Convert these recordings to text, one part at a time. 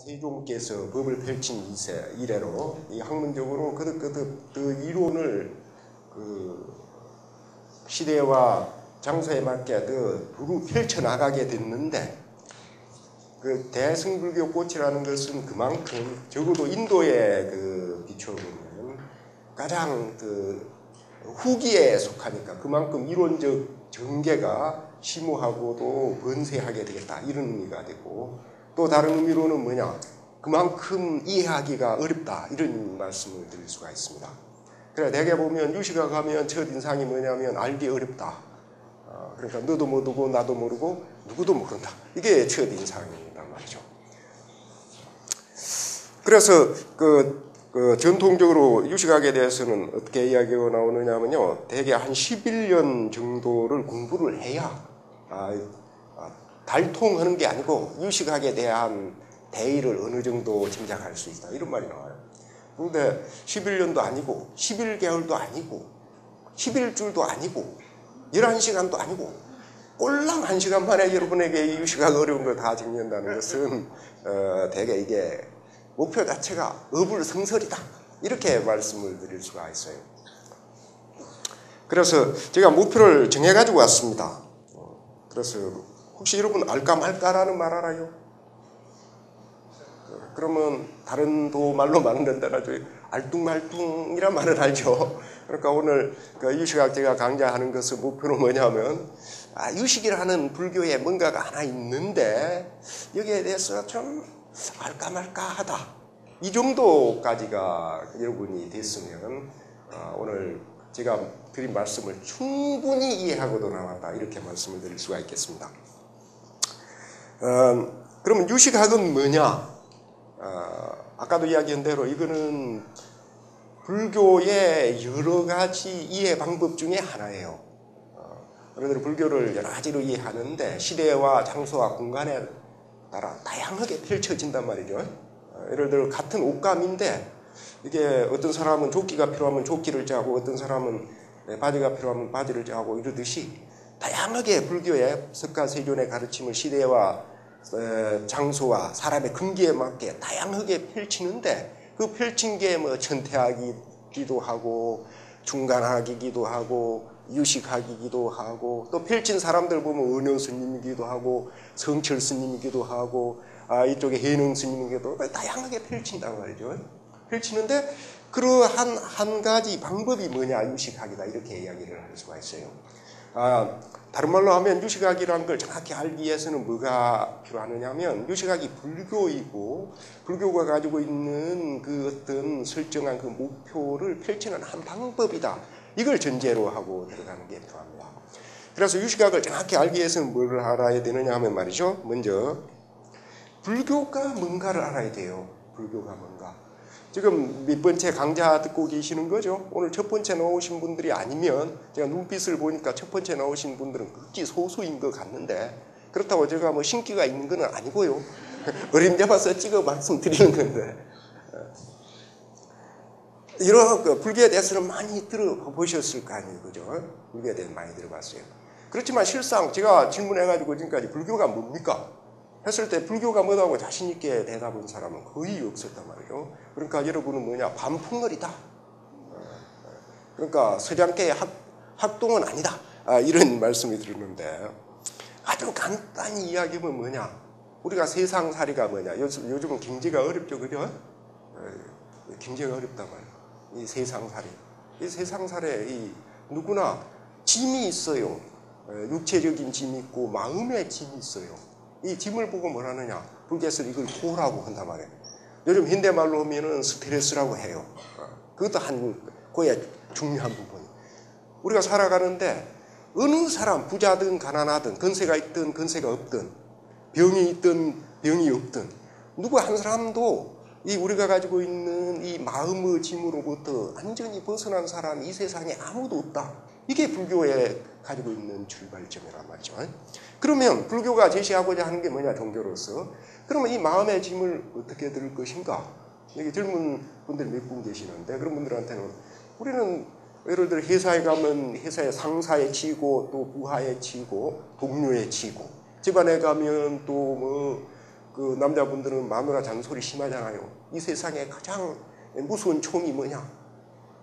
세종께서 법을 펼친 이래로 이 학문적으로 거듭 그 이론을 시대와 장소에 맞게 두루 펼쳐나가게 됐는데, 그 대승불교 꽃이라는 것은 그만큼 적어도 인도에 비춰보면 가장 후기에 속하니까 그만큼 이론적 전개가 심오하고도 번세하게 되겠다, 이런 의미가 되고, 또 다른 의미로는 뭐냐, 그만큼 이해하기가 어렵다, 이런 말씀을 드릴 수가 있습니다. 그래, 대개 보면 유시가 가면 첫인상이 뭐냐면 알기 어렵다. 그러니까 너도 모르고 나도 모르고 누구도 모른다, 이게 첫인상이란 말이죠. 그래서 전통적으로 유식학에 대해서는 어떻게 이야기가 나오느냐면요, 대개 한 11년 정도를 공부를 해야 달통하는 게 아니고 유식학에 대한 대의를 어느 정도 짐작할 수 있다, 이런 말이 나와요. 그런데 11년도 아니고 11개월도 아니고 11줄도 아니고 11시간도 아니고 꼴랑 1시간 만에 여러분에게 유식학 어려운 걸 다 정리한다는 것은 대개 이게 목표 자체가 어불성설이다, 이렇게 말씀을 드릴 수가 있어요. 그래서 제가 목표를 정해가지고 왔습니다. 그래서 혹시 여러분 알까 말까라는 말 알아요? 그러면 다른 말로 말은 따라서 알뚱말뚱이란 말을 알죠. 그러니까 오늘 유식학 제가 강좌하는 것은 목표는 뭐냐면, 유식이라는 불교에 뭔가가 하나 있는데 여기에 대해서 좀 알까 말까 하다, 이 정도까지가 여러분이 됐으면 오늘 제가 드린 말씀을 충분히 이해하고도 나왔다, 이렇게 말씀을 드릴 수가 있겠습니다. 그러면 유식학은 뭐냐? 아까도 이야기한 대로 이거는 불교의 여러 가지 이해 방법 중에 하나예요. 여러분들 불교를 여러 가지로 이해하는데 시대와 장소와 공간에 따라 다양하게 펼쳐진단 말이죠. 예를 들어 같은 옷감인데 이게 어떤 사람은 조끼가 필요하면 조끼를 짜고 어떤 사람은 바지가 필요하면 바지를 짜고 이러듯이 다양하게 불교의 석가세존의 가르침을 시대와 장소와 사람의 근기에 맞게 다양하게 펼치는데, 그 펼친 게 천태학이기도 하고 중간학이기도 하고 유식학이기도 하고, 또 펼친 사람들 보면 은효 스님이기도 하고 성철 스님이기도 하고 이쪽에 해능 스님이기도 하고 다양하게 펼친단 말이죠. 펼치는데 그러한 한 가지 방법이 뭐냐, 유식학이다, 이렇게 이야기를 할 수가 있어요. 다른 말로 하면 유식학이라는 걸 정확히 알기 위해서는 뭐가 필요하느냐 하면, 유식학이 불교이고 불교가 가지고 있는 그 어떤 설정한 그 목표를 펼치는 한 방법이다, 이걸 전제로 하고 들어가는 게 필요합니다. 그래서 유식학을 정확히 알기 위해서는 뭘 알아야 되느냐 하면 말이죠, 먼저 불교가 뭔가를 알아야 돼요. 불교가 뭔가. 지금 몇 번째 강좌 듣고 계시는 거죠? 오늘 첫 번째 나오신 분들이 아니면, 제가 눈빛을 보니까 첫 번째 나오신 분들은 극히 소수인 것 같는데, 그렇다고 제가 신기가 있는 건 아니고요. 어림잡아서 찍어 말씀드리는 건데, 이런 불교에 대해서는 많이 들어보셨을 거 아니에요, 그죠? 불교에 대해서 많이 들어봤어요. 그렇지만 실상 제가 질문해가지고 지금까지 불교가 뭡니까? 했을 때 불교가 뭐라고 자신있게 대답한 사람은 거의 없었단 말이에요. 그러니까 여러분은 뭐냐, 반풍월이다. 그러니까 서양계의 학동은 아니다, 이런 말씀이 들었는데, 아주 간단히 이야기하면 뭐냐, 우리가 세상살이가 뭐냐, 요즘은 경제가 어렵죠, 그죠? 경제가 어렵단 말이에요. 이 세상살이 누구나 짐이 있어요. 육체적인 짐이 있고 마음의 짐이 있어요. 이 짐을 보고 뭘 하느냐, 불교에서 이걸 호라고 한단 말이에요. 요즘 현대말로 하면은 스트레스라고 해요. 그것도 그의 중요한 부분. 우리가 살아가는데 어느 사람, 부자든 가난하든 건세가 있든 건세가 없든 병이 있든 병이 없든 누구 한 사람도 우리가 가지고 있는 이 마음의 짐으로부터 완전히 벗어난 사람이 이 세상에 아무도 없다. 이게 불교에 가지고 있는 출발점이란 말이죠. 그러면 불교가 제시하고자 하는 게 뭐냐, 종교로서. 그러면 이 마음의 짐을 어떻게 들을 것인가? 여기 젊은 분들 몇 분 계시는데, 그런 분들한테는 우리는 예를 들어 회사에 가면 회사의 상사에 치이고 또 부하에 치이고 동료에 치이고, 집안에 가면 또 그 남자분들은 마누라 잔소리 심하잖아요. 이 세상에 가장 무서운 총이 뭐냐?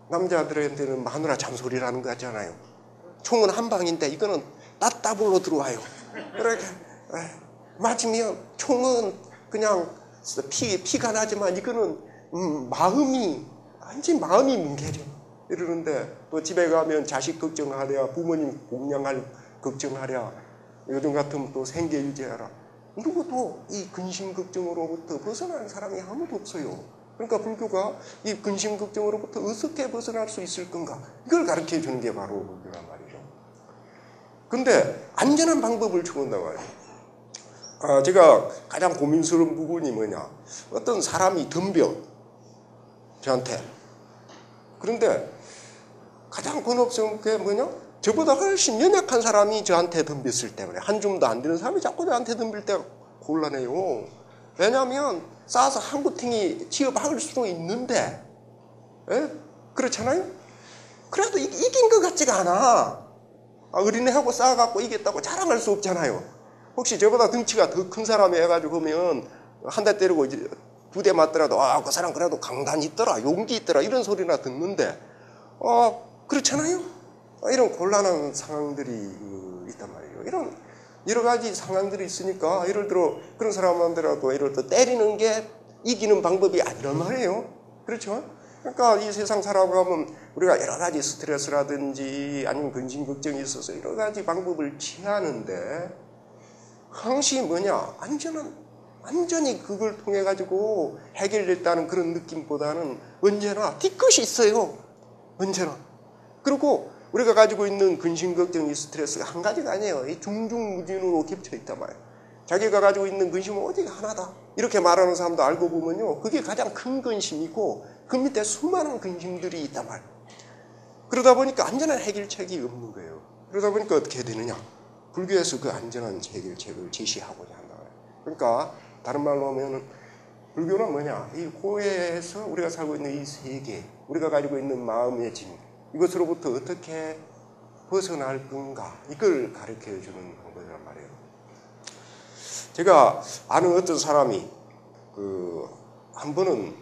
남자들한테는 마누라 잔소리라는 거 같잖아요. 총은 한 방인데 이거는 따따블로 들어와요. 그러니까 맞으면 총은 그냥 피가 나지만 이거는 완전 마음이 뭉개져. 이러는데 또 집에 가면 자식 걱정하랴, 부모님 공양할 걱정하랴, 요즘 같으면 또 생계 유지하라. 누구도 이 근심 걱정으로부터 벗어나는 사람이 아무도 없어요. 그러니까 불교가 이 근심 걱정으로부터 어떻게 벗어날 수 있을 건가? 이걸 가르쳐 주는 게 바로 불교란 말이죠. 근데 안전한 방법을 추구한단 말이에요. 제가 가장 고민스러운 부분이 뭐냐? 어떤 사람이 덤벼 저한테. 그런데 가장 번업스러운 게 뭐냐? 저보다 훨씬 연약한 사람이 저한테 덤볐을 때문에 한 줌도 안 되는 사람이 자꾸 저한테 덤빌 때가 곤란해요. 왜냐하면 쌓아서 한 구탱이 취업할 수도 있는데, 그렇잖아요? 그래도 이긴 것 같지가 않아. 어린애하고 싸워갖고 이겼다고 자랑할 수 없잖아요. 혹시 저보다 덩치가 더 큰 사람이 해가지고 보면 한 대 때리고 이제 2대 맞더라도 그 사람 그래도 강단이 있더라, 용기 있더라 이런 소리나 듣는데 그렇잖아요. 이런 곤란한 상황들이 있단 말이에요. 이런 여러 가지 상황들이 있으니까 예를 들어 그런 사람한테라도 예를 들어 때리는 게 이기는 방법이 아니란 말이에요. 그렇죠? 그러니까 이 세상 살아가면 우리가 여러 가지 스트레스라든지 아니면 근심 걱정이 있어서 여러 가지 방법을 취하는데 항시 뭐냐? 완전히 그걸 통해 가지고 해결됐다는 그런 느낌보다는 언제나 뒤끝이 있어요. 언제나. 그리고 우리가 가지고 있는 근심, 걱정이 스트레스가 한 가지가 아니에요. 이 중중무진으로 겹쳐 있단 말이에요. 자기가 가지고 있는 근심은 오직 하나다. 이렇게 말하는 사람도 알고 보면요. 그게 가장 큰 근심이고 그 밑에 수많은 근심들이 있단 말이에요. 그러다 보니까 안전한 해결책이 없는 거예요. 그러다 보니까 어떻게 되느냐. 불교에서 그 안전한 해결책을 제시하고자 한다. 그러니까 다른 말로 하면 불교는 뭐냐. 이 고해에서 우리가 살고 있는 이 세계, 우리가 가지고 있는 마음의 짐, 이것으로부터 어떻게 벗어날 건가 이걸 가르쳐주는 방법이란 말이에요. 제가 아는 어떤 사람이 한 번은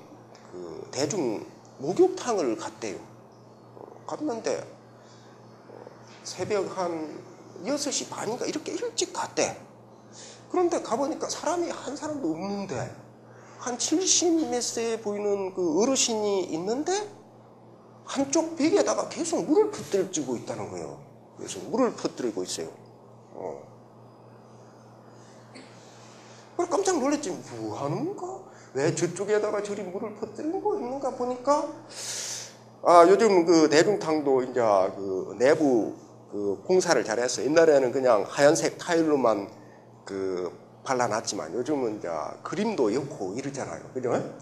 대중 목욕탕을 갔대요. 갔는데 새벽 한 6시 반인가 이렇게 일찍 갔대. 그런데 가보니까 사람이 한 사람도 없는데 한 70 몇 세 보이는 그 어르신이 있는데 한쪽 벽에다가 계속 물을 퍼뜨리고 있다는 거예요. 그래서 물을 퍼뜨리고 있어요. 깜짝 놀랐지. 뭐 하는 건가? 왜 저쪽에다가 저리 물을 퍼뜨리고 있는가 보니까 요즘 그 대중탕도 이제 그 내부 그 공사를 잘했어요. 옛날에는 그냥 하얀색 타일로만 발라놨지만 요즘은 이제 그림도 엮고 이러잖아요. 그죠?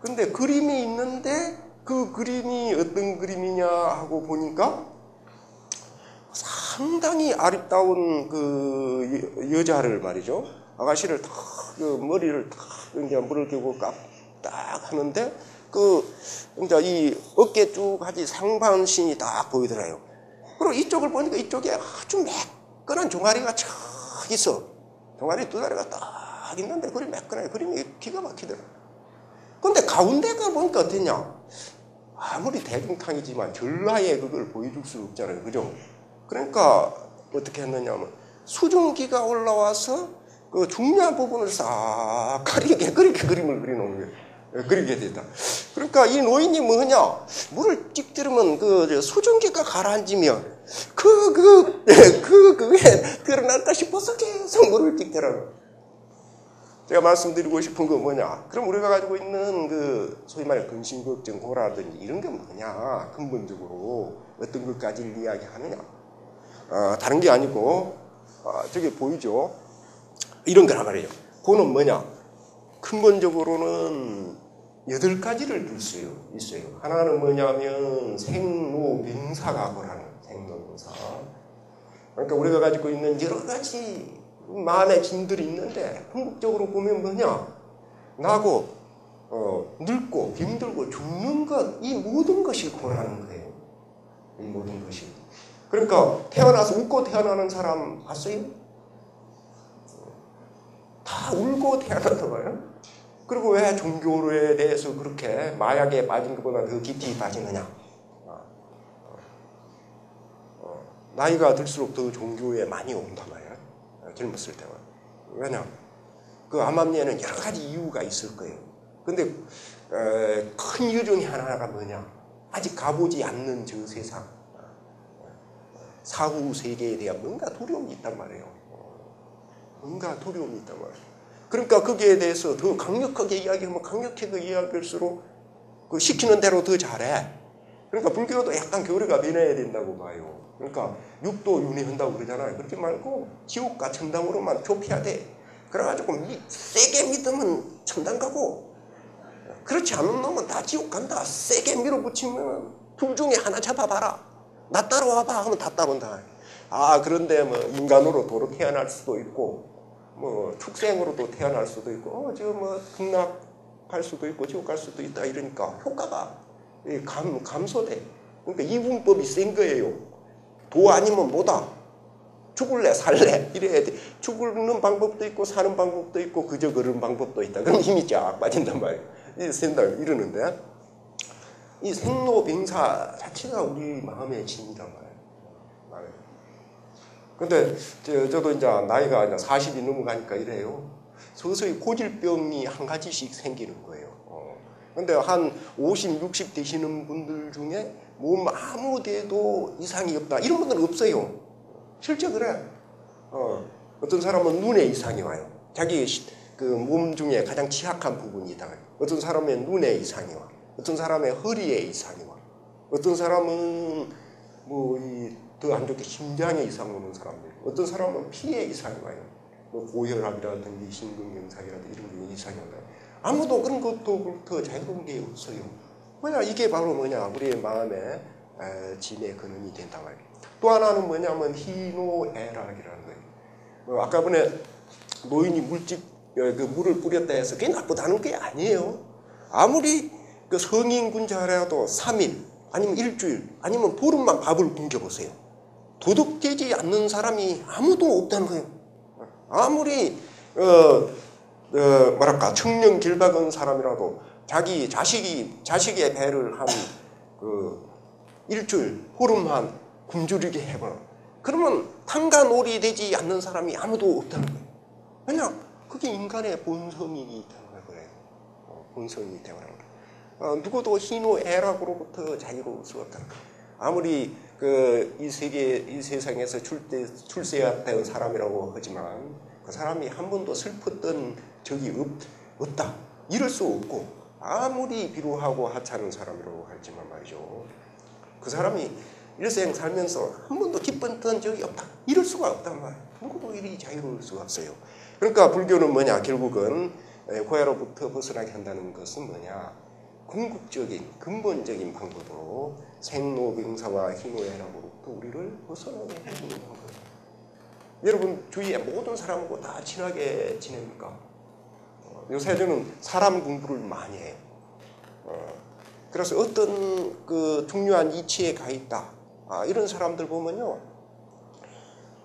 근데 그림이 있는데 그 그림이 어떤 그림이냐 하고 보니까 상당히 아름다운 그 여자를 말이죠. 아가씨를 탁, 머리를 탁, 이제 물을 끼고 딱 하는데 이제 이 어깨 쭉 하지 상반신이 딱 보이더라요. 그리고 이쪽을 보니까 이쪽에 아주 매끈한 종아리가 쫙 있어. 종아리 2다리가 딱 있는데 그림이 매끈해요. 그림이 기가 막히더라. 근데 가운데가 보니까 어땠냐? 아무리 대중탕이지만 전라에 그걸 보여줄 수 없잖아요. 그죠? 그러니까 어떻게 했느냐면 수증기가 올라와서 그 중요한 부분을 싹 가리게 그렇게 그림을 그려놓은 거예요. 그리게 됐다. 그러니까 이 노인이 뭐냐? 물을 찍 들으면 수증기가 가라앉으면 그게 드러날까 싶어서 계속 물을 찍더라고요. 제가 말씀드리고 싶은 건 뭐냐? 그럼 우리가 가지고 있는 소위 말해 근심, 걱정, 고라든지 이런 게 뭐냐? 근본적으로 어떤 것까지를 이야기하느냐? 다른 게 아니고, 저기 보이죠? 이런 거란 말이에요. 그거는 뭐냐? 근본적으로는 8가지를 들 수 있어요. 하나는 뭐냐면 생로병사각오라는 생로병사. 그러니까 우리가 가지고 있는 여러 가지 마음의 짐들이 있는데 궁극적으로 보면 뭐냐? 나고 늙고 병들고 죽는 것, 이 모든 것이 고라는 거예요. 이 모든 것이. 그러니까 태어나서 웃고 태어나는 사람 봤어요? 다 다 울고 태어났단 말이에요. 그리고 왜 종교에 대해서 그렇게 마약에 빠진 것보다 더 깊이 빠지느냐. 나이가 들수록 더 종교에 많이 온단 말이에요. 젊었을 때만. 왜냐? 그 암암리에는 여러 가지 이유가 있을 거예요. 근데 큰 이유 중에 하나가 뭐냐? 아직 가보지 않는 저 세상, 사후 세계에 대한 뭔가 두려움이 있단 말이에요. 뭔가 두려움이 있단 말이에요. 그러니까 거기에 대해서 더 강력하게 이야기하면 강력하게 이야기할수록 그 시키는 대로 더 잘해. 그러니까 불교도 약간 교리가 변해야 된다고 봐요. 그러니까 육도 윤회한다고 그러잖아요. 그렇게 말고 지옥과 천당으로만 좁혀야 돼. 그래가지고 세게 믿으면 천당 가고 그렇지 않은 놈은 다 지옥 간다. 세게 밀어붙이면 둘 중에 하나 잡아봐라. 나 따라와봐 하면 다 따라온다. 그런데 뭐 인간으로 도로 태어날 수도 있고 뭐 축생으로도 태어날 수도 있고 저 뭐 극락할 수도 있고 지옥 갈 수도 있다 이러니까 효과가 감소돼. 그러니까 이분법이 센 거예요. 도 아니면 뭐다. 죽을래 살래 이래야 돼. 죽는 방법도 있고 사는 방법도 있고 그저 그런 방법도 있다. 그럼 힘이 쫙 빠진단 말이에요. 이 생각 이러는데 이 생로병사 자체가 우리 마음의 짐이란 말이에요. 근데 저도 이제 나이가 이제 40이 넘어가니까 이래요. 서서히 고질병이 한 가지씩 생기는 거예요. 근데 한 50, 60 되시는 분들 중에 몸 아무 데도 이상이 없다. 이런 분들은 없어요. 실제 그래. 어떤 사람은 눈에 이상이 와요. 자기 그 몸 중에 가장 취약한 부분이 있다. 어떤 사람은 눈에 이상이 와. 어떤 사람의 허리에 이상이 와. 어떤 사람은 뭐 더 안 좋게 심장에 이상 오는 사람들. 어떤 사람은 피에 이상이 와요. 뭐 고혈압이라든지 심근경색이라든지 이런 게 이상이 와요. 아무도 그런 것도부터 자유로운 게 없어요. 뭐냐 이게 바로 뭐냐 우리의 마음의 짐의 근원이 된다 말이에요. 또 하나는 뭐냐면 희노애락이라는 거예요. 아까 전에 노인이 그 물을 뿌렸다 해서 그게 나쁘다는 게 아니에요. 아무리 그 성인군 자라도 3일 아니면 일주일 아니면 보름만 밥을 굶겨보세요. 도둑되지 않는 사람이 아무도 없다는 거예요. 아무리 뭐랄까 청년 길박은 사람이라도 자기 자식의 배를 한 그 일주일 보름만 굶주리게 해봐. 그러면 탄간오리 되지 않는 사람이 아무도 없다는 거예요. 왜냐? 그게 인간의 본성이기 때문에 그래요. 본성이기 때문에 그래요. 누구도 희노애락으로부터 자유로울 수 없다는 거예요. 아무리 이 세상에서 출세했던 사람이라고 하지만 그 사람이 한 번도 슬펐던 적이 없다. 이럴 수 없고 아무리 비루하고 하찮은 사람이라고 할지만 말이죠. 그 사람이 일생 살면서 한 번도 기뻤던 적이 없다. 이럴 수가 없단 말이에요. 누구도 이리 자유로울 수가 없어요. 그러니까 불교는 뭐냐? 결국은 고야로부터 벗어나게 한다는 것은 뭐냐? 궁극적인 근본적인 방법으로 생로병사와 희노애락으로부터 우리를 벗어나게 해주는 거예요. 여러분 주위에 모든 사람하고 다 친하게 지냅니까? 요새는 사람 공부를 많이 해요. 그래서 어떤 그 중요한 이치에 가 있다. 이런 사람들 보면요.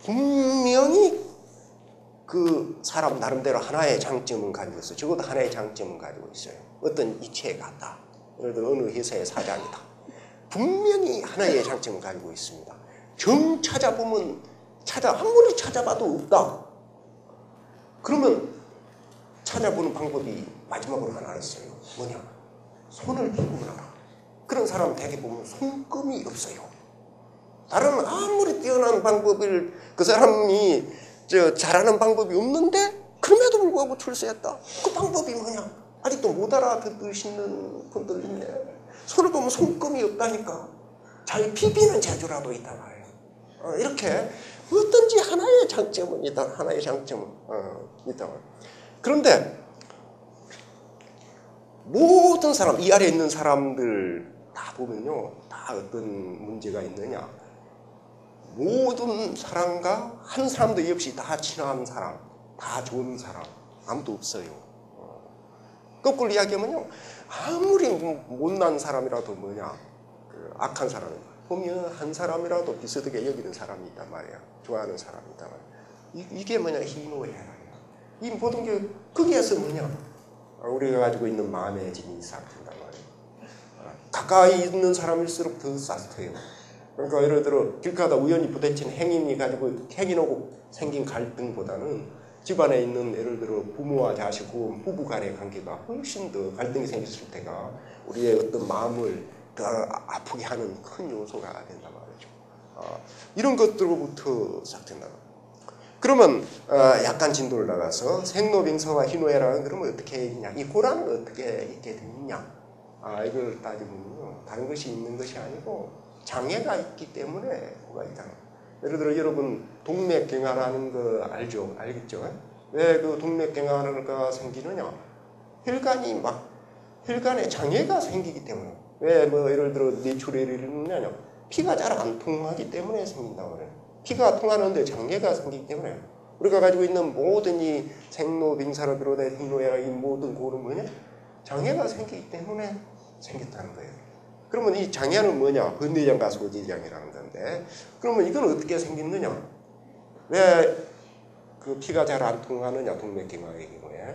분명히 그 사람 나름대로 하나의 장점은 가지고 있어요. 적어도 하나의 장점은 가지고 있어요. 어떤 이치에 갔다. 예를 들어 어느 회사의 사장이다. 분명히 하나의 장점을 가지고 있습니다. 정 찾아보면 아무리 찾아봐도 없다. 그러면 찾아보는 방법이 마지막으로 하나 있어요. 뭐냐? 손을 기부하라. 그런 사람 되게 보면 손금이 없어요. 다른 아무리 뛰어난 방법을 그 사람이 잘하는 방법이 없는데 그럼에도 불구하고 출세했다. 그 방법이 뭐냐? 아직도 못 알아듣시는 분들 있네. 손을 보면 손금이 없다니까. 잘 비비는 재주라도 있단 말이에요. 이렇게 어떤지 하나의 장점은 있다. 하나의 장점은 있다. 그런데 모든 사람, 이 아래에 있는 사람들 다 보면요. 다 어떤 문제가 있느냐. 모든 사람과 한 사람도 없이 다 친한 사람, 다 좋은 사람 아무도 없어요. 거꾸로 이야기하면요. 아무리 못난 사람이라도 뭐냐. 악한 사람 보면 한 사람이라도 비슷하게 여기는 사람이 있단 말이야. 좋아하는 사람이 있단 말이야. 이게 뭐냐. 희노애락이야. 이 모든 게 거기에서 뭐냐? 우리가 가지고 있는 마음의 짐이 쌓인단 말이에요. 가까이 있는 사람일수록 더 쌓여요. 그러니까 예를 들어 길 가다 우연히 부딪힌 행인이 가지고 행인하고 생긴 갈등보다는 집안에 있는 예를 들어 부모와 자식 혹은 부부 간의 관계가 훨씬 더 갈등이 생겼을 때가 우리의 어떤 마음을 더 아프게 하는 큰 요소가 된단 말이죠. 이런 것들로부터 시작된다. 그러면 약간 진도를 나가서 생로병사와 희노애락은 그러면 어떻게 있냐? 이 고란은 어떻게 있게 되느냐? 이걸 따지면요, 다른 것이 있는 것이 아니고 장애가 있기 때문에 뭐가 있다. 예를 들어 여러분 동맥경화라는 거 알죠? 알겠죠? 왜 그 동맥경화가 생기느냐? 혈관에 장애가 생기기 때문에. 왜 뭐 예를 들어 뇌출혈이 일어나냐? 피가 잘 안 통하기 때문에 생긴다고 그래요. 피가 통하는데 장애가 생기기 때문에 우리가 가지고 있는 모든 이 생로병사를 비롯해 희노애락 이 모든 고는 뭐냐? 장애가 생기기 때문에 생겼다는 거예요. 그러면 이 장애는 뭐냐? 번뇌장과 소지장애라는 건데, 그러면 이건 어떻게 생겼느냐? 왜 그 피가 잘 안 통하느냐? 동맥경화의 경우에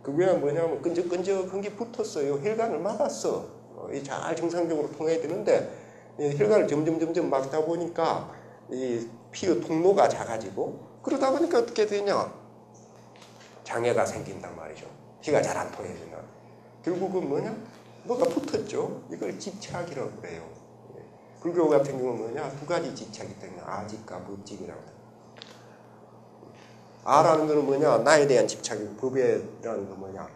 그게 뭐냐면 끈적끈적한 게 붙었어요. 혈관을 막았어. 잘 정상적으로 통해야 되는데 혈관을 점점 막다 보니까 이 피의 통로가 작아지고 그러다 보니까 어떻게 되냐? 장애가 생긴단 말이죠. 피가 잘 안 통해야 된다. 결국은 뭐냐? 뭐가 붙었죠. 이걸 집착이라고 그래요. 불교 같은 경우는 뭐냐? 두 가지 집착이 때문에 아직과 법집이라고 해요. 아라는 거는 뭐냐? 나에 대한 집착이고 법이라는 건 뭐냐?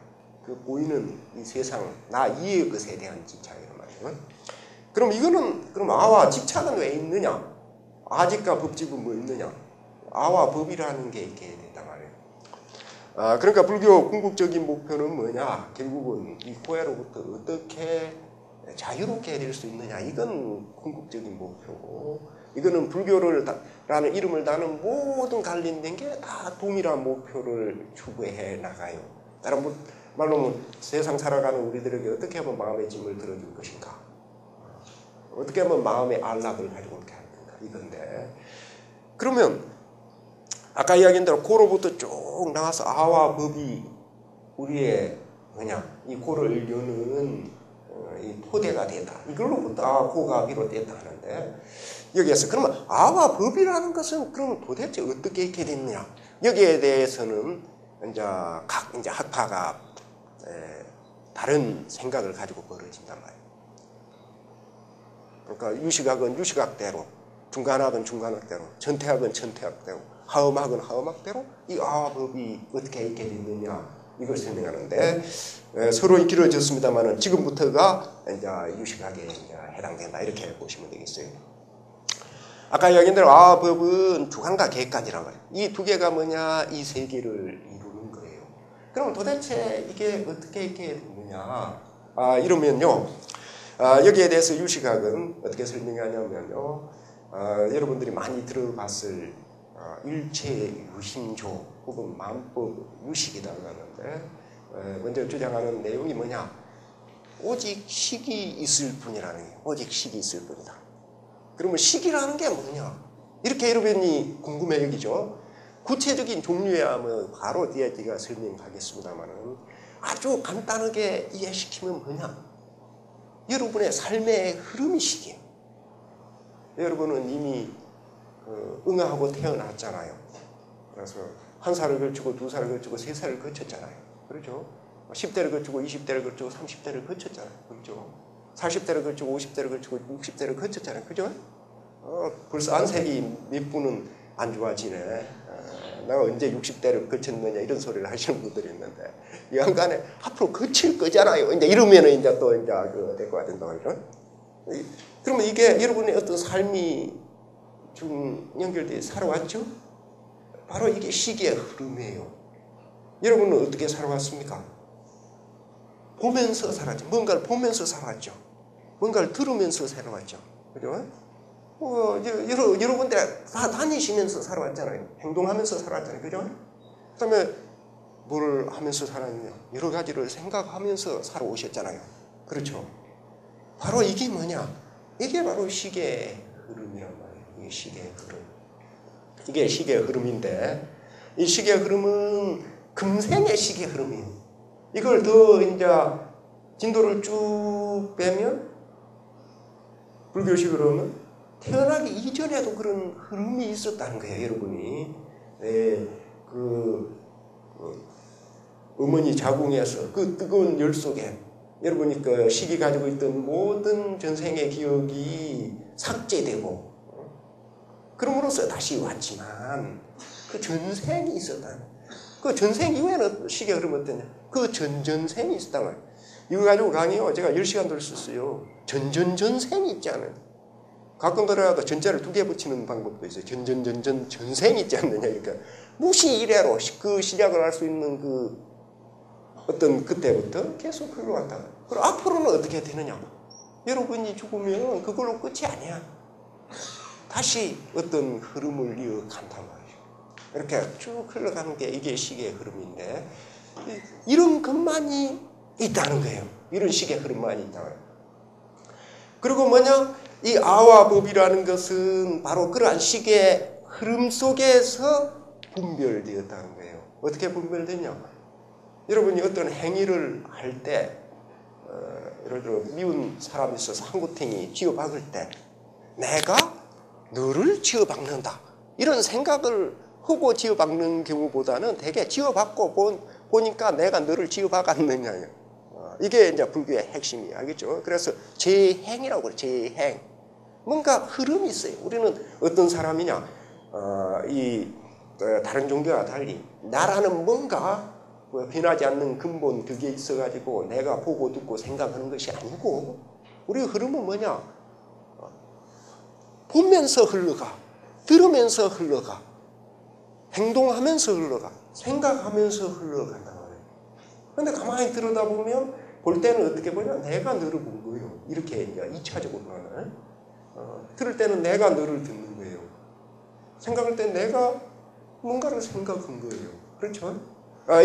그 보이는 이 세상, 나 이의 것에 대한 집착이란 말이에요. 그럼 이거는, 그럼 아와 집착은 왜 있느냐? 아직과 법집은 뭐 있느냐? 아와 법이라는 게 있게 된단 말이에요. 그러니까 불교 궁극적인 목표는 뭐냐? 결국은 이 고해로부터 어떻게 자유롭게 될 수 있느냐? 이건 궁극적인 목표고, 이거는 불교라는 이름을 다는 모든 관련된 게 다 동일한 목표를 추구해 나가요. 다른 말로 세상 살아가는 우리들에게 어떻게 하면 마음의 짐을 들어줄 것인가? 어떻게 하면 마음의 안락을 가지고 이렇게 할 건가? 이건데, 그러면 아까 이야기한 대로 고로부터 쭉 나와서 아와 법이 우리의 뭐냐? 이 고를 여는 이 토대가 되다. 이걸로부터 고가 비롯됐다 하는데, 여기에서 그러면 아와 법이라는 것은 그러면 도대체 어떻게 있게 됐느냐? 여기에 대해서는 이제 각 학파가 다른 생각을 가지고 벌어진단 말이에요. 그러니까 유식학은 유식학대로, 중간학은 중간학대로, 전태학은 전태학대로, 하음학은 하음학대로 이 아와 법이 어떻게 있게 됐느냐 이걸 설명하는데 서로 길어졌습니다만은 지금부터가 이제 유식학에 이제 해당된다 이렇게 보시면 되겠어요. 아까 이야기한 대로 아와 법은 주관과 계까지란 말이에요. 이 두 개가 뭐냐? 이 세 개를 이루는 거예요. 그럼 도대체 이게 어떻게 있게 됐느냐? 이러면요. 여기에 대해서 유식학은 어떻게 설명하냐면요. 여러분들이 많이 들어봤을 일체유심조 혹은 만법 유식이라고 하는데 먼저 주장하는 내용이 뭐냐? 오직 식이 있을 뿐이라는 거예요. 오직 식이 있을 뿐이다. 그러면 식이라는 게 뭐냐? 이렇게 여러분이 궁금해 여기죠. 구체적인 종류야 뭐 바로 뒤에 제가 설명하겠습니다만은 아주 간단하게 이해시키면 뭐냐? 여러분의 삶의 흐름이 식이에요. 여러분은 이미 응아하고 태어났잖아요. 그래서 한 살을 거치고 두 살을 거치고 세 살을 거쳤잖아요. 그렇죠? 10대를 거치고 20대를 거치고 30대를 거쳤잖아요. 그렇죠? 40대를 거치고 50대를 거치고 60대를 거쳤잖아요. 그죠? 벌써 안색이 몇 분은 안 좋아지네. 내가 언제 60대를 거쳤느냐 이런 소리를 하시는 분들이 있는데 이 양간에 앞으로 거칠 거잖아요. 이제 이러면은 이제 또 이제 그 대꾸가 된다고 하죠. 그러면 이게 여러분의 어떤 삶이 좀 연결돼 살아왔죠? 바로 이게 시기의 흐름이에요. 여러분은 어떻게 살아왔습니까? 보면서 살았죠. 뭔가를 보면서 살아왔죠. 뭔가를 들으면서 살아왔죠. 그죠? 여러 군데 다 다니시면서 살아왔잖아요. 행동하면서 살아왔잖아요. 그죠? 그 다음에 뭘 하면서 살았느냐? 여러 가지를 생각하면서 살아오셨잖아요. 그렇죠? 바로 이게 뭐냐? 이게 바로 시계의 흐름이란 말이에요. 이게 시계의 흐름. 이게 시계의 흐름인데, 이 시계의 흐름은 금생의 시계 흐름이에요. 이걸 더 이제 진도를 쭉 빼면 불교식으로는 태어나기 이전에도 그런 흐름이 있었다는 거예요, 여러분이. 어머니 자궁에서 그 뜨거운 열 속에 여러분이 그 시기 가지고 있던 모든 전생의 기억이 삭제되고 그럼으로써 다시 왔지만 그 전생이 있었다. 그 전생 이후에는 시기 흐름 어떠냐? 그 전전생이 있었단 말이에요. 이거 가지고 강의요 제가 10시간 들 썼어요. 전전전생이 있지 않아요. 가끔 들어가도 전자를 2개 붙이는 방법도 있어요. 전생이 있지 않느냐. 그러니까 무시 이래로 그 시작을 할 수 있는 그 어떤 그때부터 계속 흘러간다. 그럼 앞으로는 어떻게 되느냐? 여러분이 죽으면 그걸로 끝이 아니야. 다시 어떤 흐름을 이어간단 말이죠. 이렇게 쭉 흘러가는 게 이게 시계의 흐름인데 이런 것만이 있다는 거예요. 이런 시계의 흐름만이 있다는 거예요. 그리고 뭐냐? 이 아와법이라는 것은 바로 그러한 시계의 흐름 속에서 분별되었다는 거예요. 어떻게 분별되냐? 여러분이 어떤 행위를 할 때 예를 들어 미운 사람이 있어서 한구탱이 쥐어박을 때 내가 너를 쥐어박는다 이런 생각을 하고 쥐어박는 경우보다는 되게 쥐어박고 보니까 내가 너를 쥐어박았느냐 이게 이제 불교의 핵심이야. 알겠죠? 그래서 재행이라고 그래. 재행. 뭔가 흐름이 있어요. 우리는 어떤 사람이냐 다른 종교와 달리 나라는 뭔가 변하지 않는 근본 그게 있어가지고 내가 보고 듣고 생각하는 것이 아니고 우리 흐름은 뭐냐? 보면서 흘러가, 들으면서 흘러가, 행동하면서 흘러가, 생각하면서 흘러간단 말이에요. 그런데 가만히 들여다보면 볼 때는 어떻게 보냐? 내가 너를 본 거예요. 이렇게 이제 2차적으로는 들을 때는 내가 너를 듣는 거예요. 생각할 때 내가 뭔가를 생각한 거예요. 그렇죠?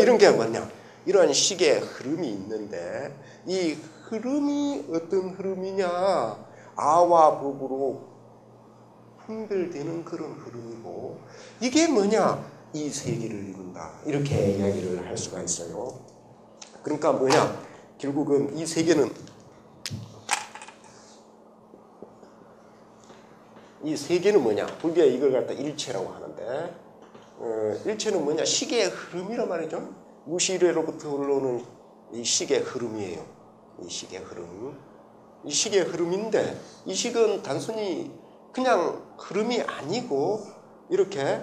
이런 게 뭐냐? 이러한 식의 흐름이 있는데 이 흐름이 어떤 흐름이냐? 아와 법으로 분별되는 그런 흐름이고 이게 뭐냐? 이 세계를 이룬다. 이렇게 이야기를 할 수가 있어요. 그러니까 뭐냐? 결국은 이 세계는 뭐냐? 불교에 이걸 갖다 일체라고 하는데 일체는 뭐냐? 시계의 흐름이란 말이죠. 무시래로부터 올라오는 이 시계의 흐름이에요. 이 시계의 흐름. 이 시계의 흐름인데 이 식은 단순히 그냥 흐름이 아니고 이렇게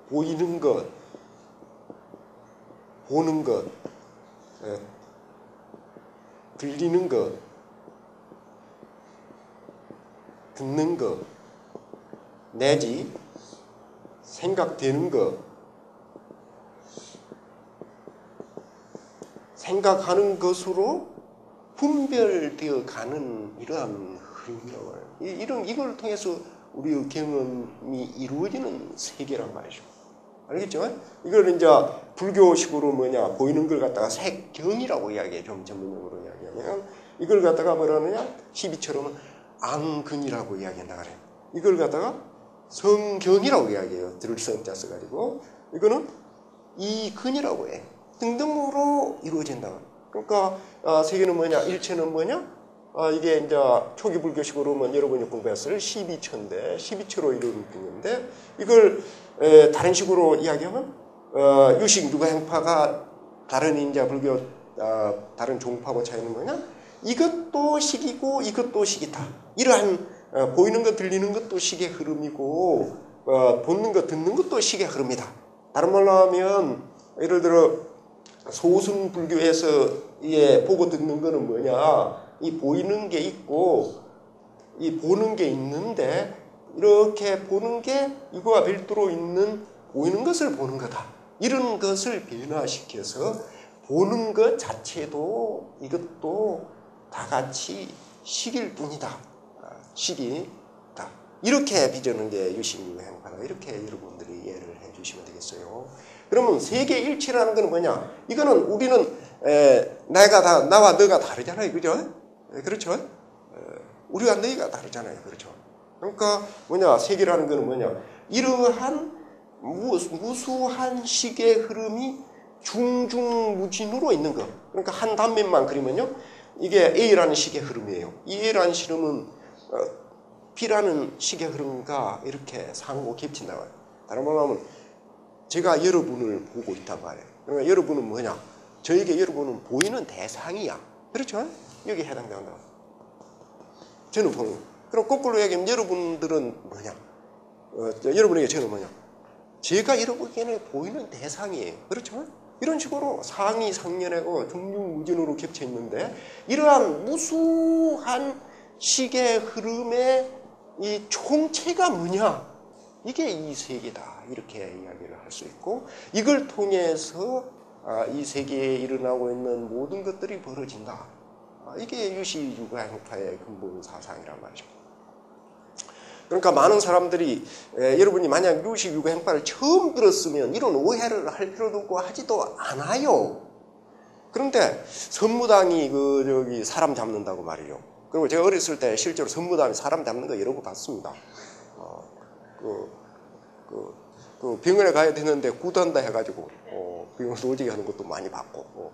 보이는 것, 보는 것, 들리는 것, 듣는 것, 내지 생각되는 것, 생각하는 것으로 분별되어 가는 이러한 흐름이라고 해요. 이걸 통해서 우리의 경험이 이루어지는 세계란 말이죠. 알겠죠? 이걸 이제 불교식으로 뭐냐, 보이는 걸 갖다가 색경이라고 이야기해. 좀 전문용어로 이야기하면. 이걸 갖다가 뭐라 하느냐? 시비처럼 앙근이라고 이야기한다 그래요. 이걸 갖다가 성경이라고 이야기해요. 들을 성자 써가지고. 이거는 이근이라고 해. 등등으로 이루어진다. 그러니까 세계는 뭐냐? 일체는 뭐냐? 이게 이제 초기 불교식으로 여러분이 공부했을 12처인데 12처로 이루어진 건데 이걸 다른 식으로 이야기하면 유식 누가행파가 다른 인자 불교 다른 종파하고 차이는 뭐냐? 이것도 식이고 이것도 식이다. 이러한 보이는 것 들리는 것도 식의 흐름이고 보는 것 듣는 것도 식의 흐름이다. 다른 말로 하면 예를 들어 소승 불교에서 보고 듣는 거는 뭐냐? 이 보이는 게 있고 이 보는 게 있는데 이렇게 보는 게 이거와 별도로 있는 보이는 것을 보는 거다. 이런 것을 변화시켜서 보는 것 자체도 이것도 다 같이 식일 뿐이다. 식이다. 이렇게 빚어는 게 유식유행파다. 이렇게 여러분들이 이해를 해 주시면 되겠어요. 그러면 세계 일치라는 건 뭐냐? 이거는 우리는 나와 너가 다르잖아요. 그죠? 그렇죠? 우리와 너희가 다르잖아요. 그렇죠? 그러니까 뭐냐? 세계라는 거는 뭐냐? 이러한 무수한 식의 흐름이 중중무진으로 있는 거. 그러니까 한 단면만 그리면요, 이게 A라는 식의 흐름이에요. 이 A라는 식은 B라는 식의 흐름과 이렇게 상호 겹친다고 해요. 다른 말로 하면 제가 여러분을 보고 있단 말이에요. 그러니까 여러분은 뭐냐? 저에게 여러분은 보이는 대상이야. 그렇죠? 여기 해당된다. 저는 보는 거예요. 그럼 거꾸로 얘기하면 여러분들은 뭐냐? 여러분에게 저는 뭐냐? 제가 여러분에게 보이는 대상이에요. 그렇죠? 이런 식으로 상이 상연하고 중중무진으로 겹쳐 있는데, 이러한 무수한 식의 흐름의 이 총체가 뭐냐? 이게 이 세계다. 이렇게 이야기를 할 수 있고, 이걸 통해서 이 세계에 일어나고 있는 모든 것들이 벌어진다. 이게 유시유가행파의 근본 사상이란 말이죠. 그러니까 많은 사람들이 여러분이 만약 유시유가행파를 처음 들었으면 이런 오해를 할 필요도 없고 하지도 않아요. 그런데 선무당이 사람 잡는다고 말이에요. 그리고 제가 어렸을 때 실제로 선무당이 사람 잡는 거 여러 번 봤습니다. 병원에 가야 되는데 구단다 해가지고 병원 돌지게 하는 것도 많이 봤고,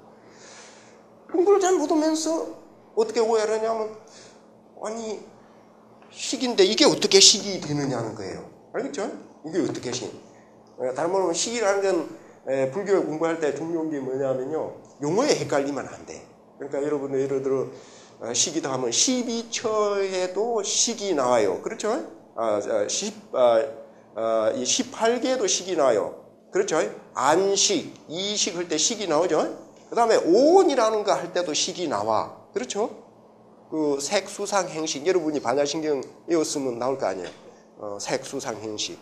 공부를 잘 못하면서 어떻게 오해를 하냐면, 아니 식인데 이게 어떻게 식이 되느냐는 거예요. 알겠죠? 이게 어떻게 식? 다른 말로 하면 식이라는 건 불교 공부할 때 중요한 게 뭐냐면요, 용어에 헷갈리면 안 돼. 그러니까 여러분 예를 들어 식이다 하면 12처에도 식이 나와요. 그렇죠? 이 18개에도 식이 나와요. 그렇죠? 안식, 이식 할 때 식이 나오죠? 그 다음에 오온이라는 거 할 때도 식이 나와. 그렇죠? 그 색수상행식, 여러분이 반야신경 외웠으면 나올 거 아니에요. 색수상행식.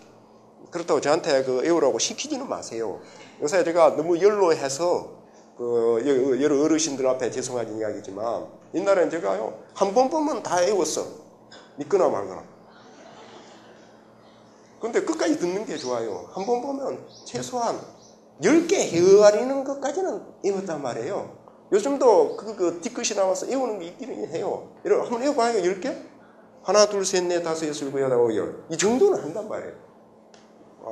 그렇다고 저한테 외우라고 시키지는 마세요. 요새 제가 너무 연로해서 여러 어르신들 앞에 죄송한 이야기지만, 옛날엔 제가요 한 번 보면 다 외웠어. 믿거나 말거나. 근데 끝까지 듣는 게 좋아요. 한 번 보면 최소한 10개 헤아리는 것까지는 외웠단 말이에요. 요즘도 뒤끝이 나와서 외우는 게 있기는 해요. 이런 한번 외워봐요. 10개? 하나, 둘, 셋, 넷, 다섯, 여섯, 일곱, 여덟, 아홉, 열. 이 정도는 한단 말이에요.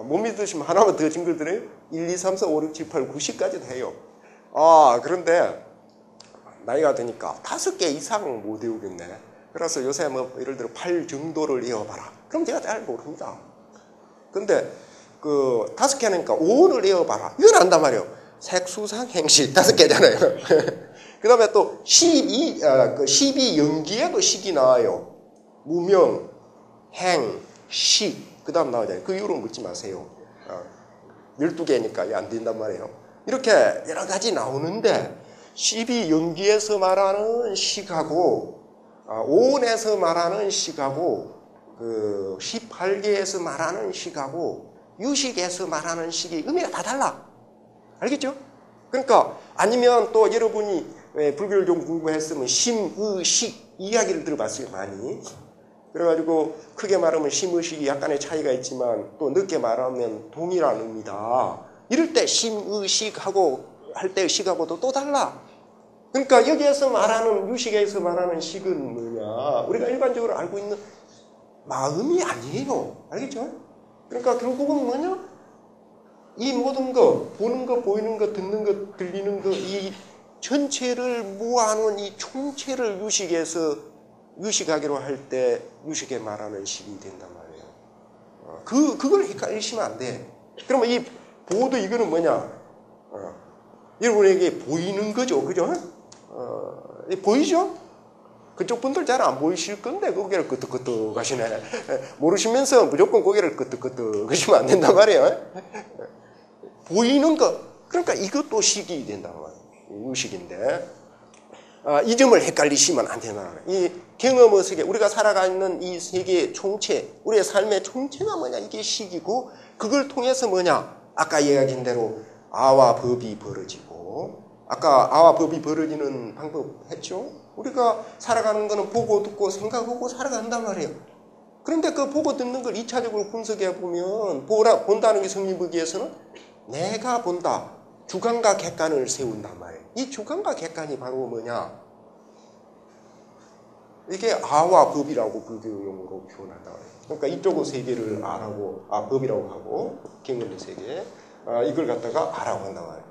못 믿으시면 하나만 더 증거 드려요. 1, 2, 3, 4, 5, 6, 7, 8, 90까지도 해요. 그런데 나이가 드니까 5개 이상 못 외우겠네. 그래서 요새 예를 들어 8 정도를 외워봐라. 그럼 제가 잘 모릅니다. 근데 5개 하니까 5를 외워봐라. 이건 안단 말이에요. 색수상행식 5개잖아요. 그 다음에 또 12 연기에도 식이 나와요. 무명, 행, 식, 그 다음 나오잖아요. 그 이유로 묻지 마세요. 12개니까 안 된단 말이에요. 이렇게 여러 가지 나오는데, 12연기에서 말하는 식하고, 오온에서 말하는 식하고, 18개에서 말하는 식하고, 유식에서 말하는 식이 의미가 다 달라. 알겠죠? 그러니까 아니면 또 여러분이 불교를 좀 공부했으면 심의식 이야기를 들어봤어요, 많이. 그래가지고 크게 말하면 심의식이 약간의 차이가 있지만 또 늦게 말하면 동일한 의미다. 이럴 때 심의식하고 할 때 식하고도 또 달라. 그러니까 여기에서 말하는, 유식에서 말하는 식은 뭐냐, 우리가 일반적으로 알고 있는 마음이 아니에요. 알겠죠? 그러니까 결국은 뭐냐, 이 모든 거, 보는 거, 보이는 거, 듣는 거, 들리는 거, 이 전체를 모아놓은 이 총체를 유식하기로 할 때 유식에 말하는 식이 된단 말이에요. 그걸 헷갈리시면 안 돼. 그러면 이 보도 이거는 뭐냐? 여러분에게 보이는 거죠. 그죠? 보이죠? 그쪽 분들 잘 안 보이실 건데 고개를 끄덕끄덕 하시네. 모르시면서 무조건 고개를 끄덕끄덕 하시면 안 된단 말이에요. 보이는 것, 그러니까 이것도 식이 된단 말이에요. 유식인데, 이 점을 헷갈리시면 안 된다. 이 경험의 세계, 우리가 살아가는 이 세계의 총체, 우리의 삶의 총체가 뭐냐, 이게 식이고, 그걸 통해서 뭐냐, 아까 이야기한 대로 아와 법이 벌어지고, 아까 아와 법이 벌어지는 방법 했죠? 우리가 살아가는 거는 보고 듣고 생각하고 살아간단 말이에요. 그런데 그 보고 듣는 걸 2차적으로 분석해 보면, 본다는 게 성립의기에서는 내가 본다. 주관과 객관을 세운단 말이에요. 이 주관과 객관이 바로 뭐냐? 이게 아와 법이라고 불교 용어로 표현한다. 그러니까 이쪽 세계를 아라고, 법이라고 하고, 경험의 세계, 이걸 갖다가 아라고 한단 말이에요.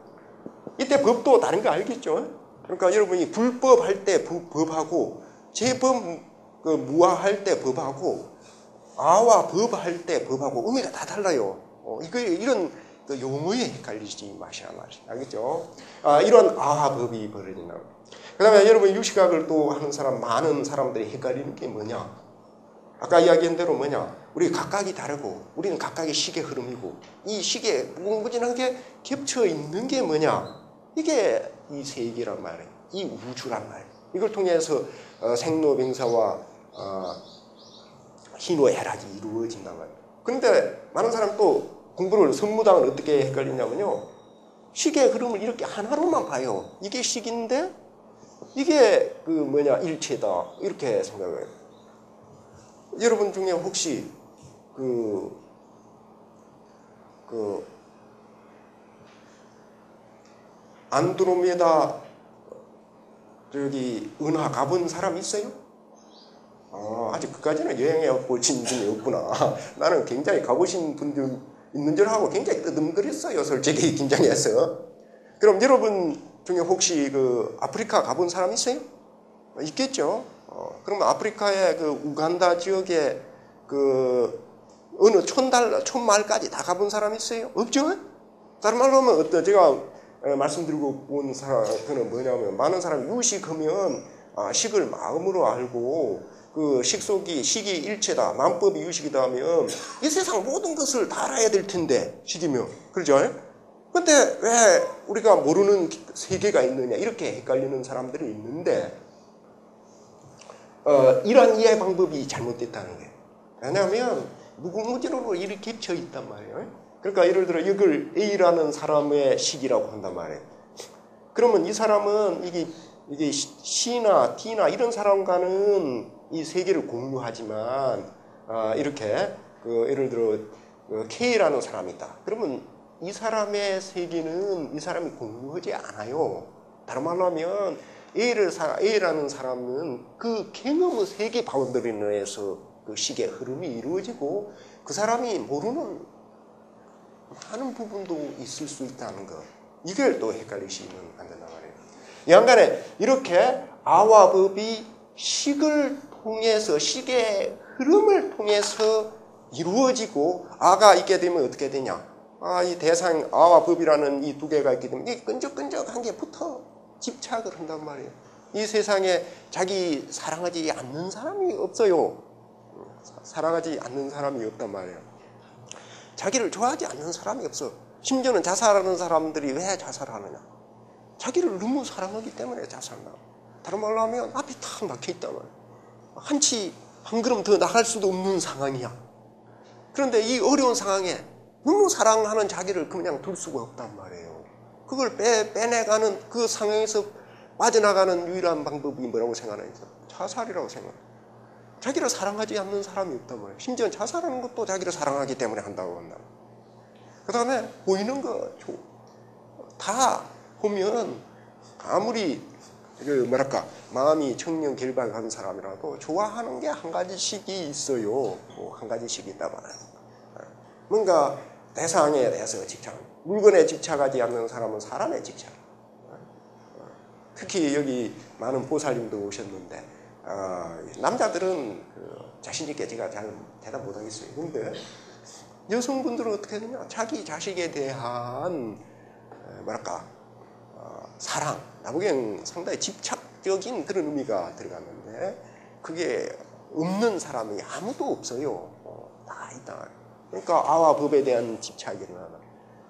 이때 법도 다른 거 알겠죠? 그러니까 여러분이 불법 할 때 법하고, 제법 무아할 때 법하고, 아와 법 할 때 법하고 의미가 다 달라요. 이런 용어에 헷갈리지 마시라 말이에요. 알겠죠? 이런 아법이 벌어진다. 그 다음에 여러분 육시각을 또 하는 사람, 많은 사람들이 헷갈리는 게 뭐냐? 아까 이야기한 대로 뭐냐? 우리 각각이 다르고, 우리는 각각의 시계 흐름이고, 이 시계에 무궁무진하게 겹쳐 있는 게 뭐냐? 이게 이 세계란 말이에요. 이 우주란 말이에요. 이걸 통해서 생로병사와 희노애락이 이루어진단 말이에요. 그런데 많은 사람 또 공부를 선무당을 어떻게 헷갈리냐면요. 시계의 흐름을 이렇게 하나로만 봐요. 이게 식인데 이게 일체다. 이렇게 생각해요. 여러분 중에 혹시 안드로메다 은하 가본 사람 있어요? 아직 그까지는 여행해 보신 분이 없구나. 나는 굉장히 가보신 분들 있는 줄 알고 굉장히 뜨듬거렸어요. 솔직히 긴장해서. 그럼 여러분 중에 혹시 아프리카 가본 사람 있어요? 있겠죠. 그러면 아프리카의 우간다 지역에 어느 촌마을까지 다 가본 사람 있어요? 없죠? 다른 말로 하면 제가 말씀드리고 온 사람은 뭐냐면, 많은 사람이 유식하면 식을 마음으로 알고 식이 일체다, 만법이 유식이다 하면 이 세상 모든 것을 다 알아야 될 텐데, 식이면. 그렇죠? 근데 왜 우리가 모르는 세계가 있느냐, 이렇게 헷갈리는 사람들이 있는데, 이러한 이해 방법이 잘못됐다는 거예요. 왜냐하면 무궁무진으로 이렇게 겹쳐 있단 말이에요. 그러니까 예를 들어 이걸 A라는 사람의 식이라고 한단 말이에요. 그러면 이 사람은 이게 C나 D나 이런 사람과는 이 세계를 공유하지만, 이렇게 예를 들어 K라는 사람이 있다. 그러면 이 사람의 세계는 이 사람이 공유하지 않아요. 다른 말로 하면 A라는 사람은 그 경험의 세계 바운더리 내에서 식의 흐름이 이루어지고, 그 사람이 모르는 많은 부분도 있을 수 있다는 것. 이걸 또 헷갈리시면 안 된단 말이에요. 양간에 이렇게 아와 법이 식을 통해서, 식의 흐름을 통해서 이루어지고, 아가 있게 되면 어떻게 되냐? 이 대상, 아와 법이라는 이 두 개가 있게 되면 이 끈적끈적한 게 붙어 집착을 한단 말이에요. 이 세상에 자기 사랑하지 않는 사람이 없어요. 사랑하지 않는 사람이 없단 말이에요. 자기를 좋아하지 않는 사람이 없어. 심지어는 자살하는 사람들이 왜 자살하느냐? 자기를 너무 사랑하기 때문에 자살한다. 다른 말로 하면 앞이 탁 막혀있단 말이야. 한 걸음 더 나갈 수도 없는 상황이야. 그런데 이 어려운 상황에 너무 사랑하는 자기를 그냥 둘 수가 없단 말이에요. 그걸 빼내가는, 그 상황에서 빠져나가는 유일한 방법이 뭐라고 생각하냐? 자살이라고 생각해요. 자기를 사랑하지 않는 사람이 없단 말이에요. 심지어 자살하는 것도 자기를 사랑하기 때문에 한다고 한다. 그 다음에 보이는 거 다 보면, 아무리 마음이 청렴결박한 사람이라도 좋아하는 게 한 가지씩이 있어요. 한 가지씩 있다 말이에요. 뭔가 대상에 대해서 집착, 물건에 집착하지 않는 사람은 사람에 집착. 특히 여기 많은 보살님도 오셨는데, 남자들은 자신 있게 제가 잘 대답 못하겠어요. 근데 여성분들은 어떻게 되냐? 자기 자식에 대한 사랑, 나보기엔 상당히 집착적인 그런 의미가 들어갔는데, 그게 없는 사람이 아무도 없어요. 다 있다. 그러니까 아와 법에 대한 집착이 일어나는.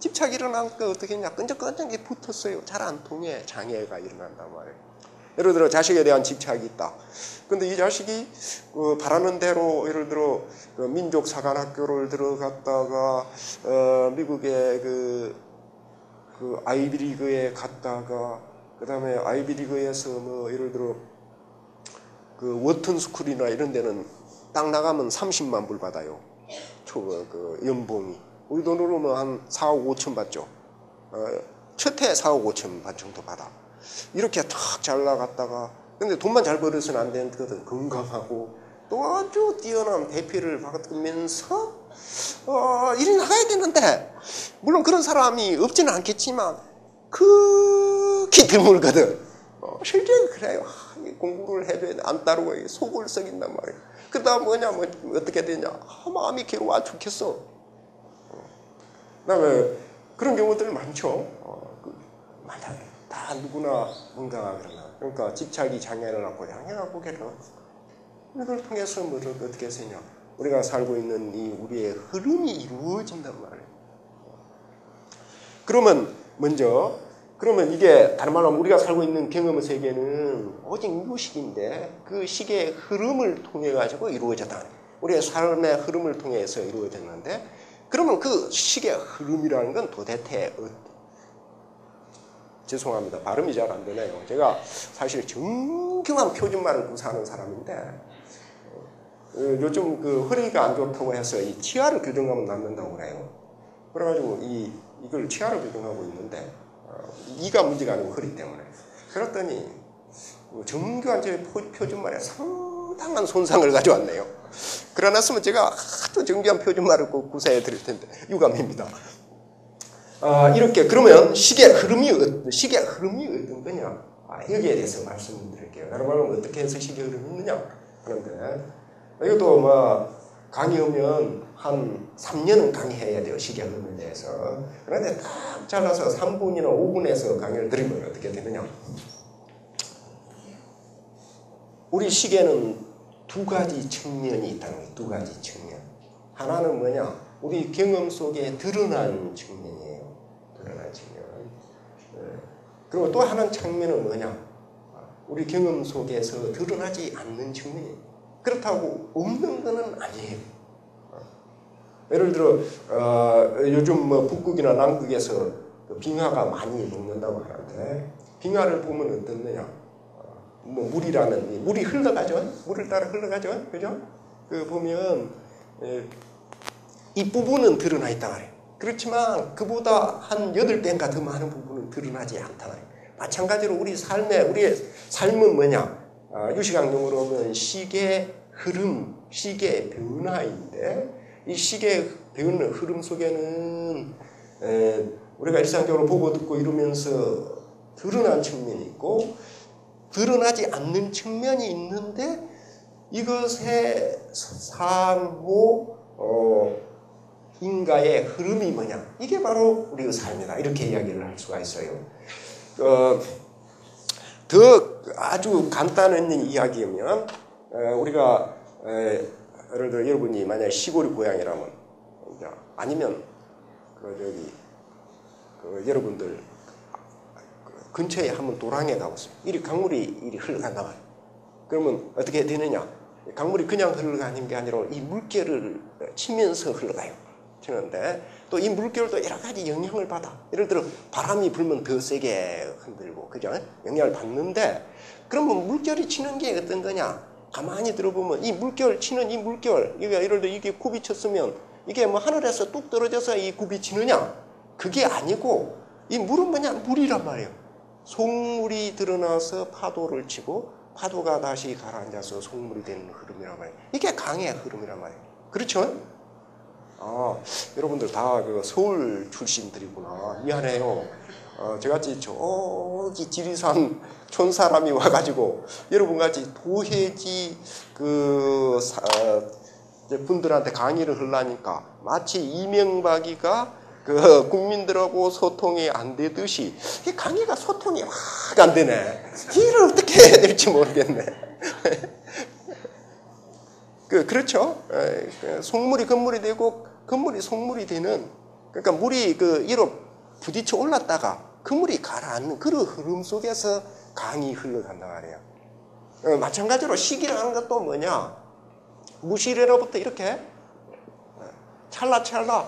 집착이 일어나니까 어떻게 했냐? 끈적끈적하게 붙었어요. 잘 안 통해. 장애가 일어난단 말이에요. 예를 들어 자식에 대한 집착이 있다. 근데 이 자식이 바라는 대로, 예를 들어 민족 사관학교를 들어갔다가 미국의 그 아이비리그에 갔다가, 그 다음에 아이비리그에서 예를 들어 워튼 스쿨이나 이런 데는 딱 나가면 30만 불 받아요. 연봉이. 우리 돈으로 한 4억 5천 받죠. 첫 해 4억 5천 정도 받아. 이렇게 탁 잘 나갔다가 근데 돈만 잘 벌어서는 안 되는 것은 건강하고 또 아주 뛰어난 대표를 받으면서 일이 나가야 되는데 물론 그런 사람이 없지는 않겠지만 극히 드물거든. 실제 그래요. 공부를 해도 안 따르고 속을 썩인단 말이에요. 그 다음 뭐냐, 어떻게 되냐. 마음이 괴로워 죽겠어. 그 다음에 그런 경우들 많죠. 다 누구나 뭔가 그러니까 집착이 장애를 갖고 장애가 고개를 이걸 통해서 뭐를 어떻게 되냐. 우리가 살고 있는 이 우리의 흐름이 이루어진단 말이에요. 그러면 이게 다른 말로 하면 우리가 살고 있는 경험의 세계는 오직 무식인데 그 식의 흐름을 통해 가지고 이루어졌다. 우리의 삶의 흐름을 통해서 이루어졌는데 그러면 그 식의 흐름이라는 건 도대체 죄송합니다. 발음이 잘 안 되네요. 제가 사실 정교한 표준말을 구사하는 사람인데 요즘 그 허리가 안 좋다고 해서 이 치아를 교정하면 낫는다고 그래요. 그래가지고 이걸 치아를 교정하고 있는데 이가 문제가 아니고 허리 때문에. 그랬더니 정교한 제 표준말에 상당한 손상을 가져왔네요. 그러났으면 제가 하도 정교한 표준말을 꼭 구사해 드릴 텐데 유감입니다. 이렇게 그러면 식의 흐름이 어떤 거냐? 여기에 대해서 말씀드릴게요. 다른 말로 어떻게 해서 식의 흐름이 있느냐 하는데 이것도 강의하면 한 3년은 강의해야 돼요. 식의 흐름에 대해서. 그런데 딱 잘라서 3분이나 5분에서 강의를 드리면 어떻게 되느냐? 우리 식에는 두 가지 측면이 있다는 거예요. 두 가지 측면. 하나는 뭐냐? 우리 경험 속에 드러난 측면이에요. 드러난 측면. 그리고 또 하나는 측면은 뭐냐? 우리 경험 속에서 드러나지 않는 측면이에요. 그렇다고 없는 것은 아니에요. 예를 들어 요즘 북극이나 남극에서 빙하가 많이 녹는다고 하는데 빙하를 보면 어떻느냐? 물이라는 물이 흘러가죠. 물을 따라 흘러가죠. 그죠? 보면 이 부분은 드러나 있단 말이에요. 그렇지만 그보다 한 8배인가 더 많은 부분은 드러나지 않단 말이에요. 마찬가지로 우리의 삶은 뭐냐? 유시강용어로 하면 식의 흐름, 식의 변화인데 이 식의 변화, 흐름 속에는 우리가 일상적으로 보고 듣고 이러면서 드러난 측면이 있고 드러나지 않는 측면이 있는데 이것의 상호 인가의 흐름이 뭐냐? 이게 바로 우리의 삶이다. 이렇게 이야기를 할 수가 있어요. 더 아주 간단한 이야기면 우리가 예를 들어 여러분이 만약 시골이 고향이라면 아니면 여러분들 근처에 한번 도랑에 가보세요. 이리 강물이 흘러간다. 그러면 어떻게 되느냐? 강물이 그냥 흘러가는 게 아니라 이 물결을 치면서 흘러가요. 치는데 또 이 물결도 여러 가지 영향을 받아. 예를 들어 바람이 불면 더 세게 흔들고, 그죠? 영향을 받는데 그러면 물결이 치는 게 어떤 거냐? 가만히 들어보면 이 물결 치는 이 물결, 예를 들어 이게 굽이 쳤으면 이게 하늘에서 뚝 떨어져서 이 굽이 치느냐? 그게 아니고 이 물은 뭐냐? 물이란 말이에요. 속물이 드러나서 파도를 치고 파도가 다시 가라앉아서 속물이 되는 흐름이란 말이에요. 이게 강의 흐름이란 말이에요. 그렇죠? 여러분들 다 서울 출신들이구나. 미안해요. 저같이 저기 지리산 촌 사람이 와가지고 여러분같이 도해지 분들한테 강의를 하려니까 마치 이명박이가 국민들하고 소통이 안 되듯이 이 강의가 소통이 확 안 되네. 이를 어떻게 해야 될지 모르겠네. 그렇죠? 속물이 건물이 되고 건물이 속물이 되는, 그러니까 물이 이로 부딪혀 올랐다가 그 물이 가라앉는 그런 흐름 속에서 강이 흘러간단 말이에요. 마찬가지로 식이라는 것도 뭐냐? 무시래로부터 이렇게 찰나찰나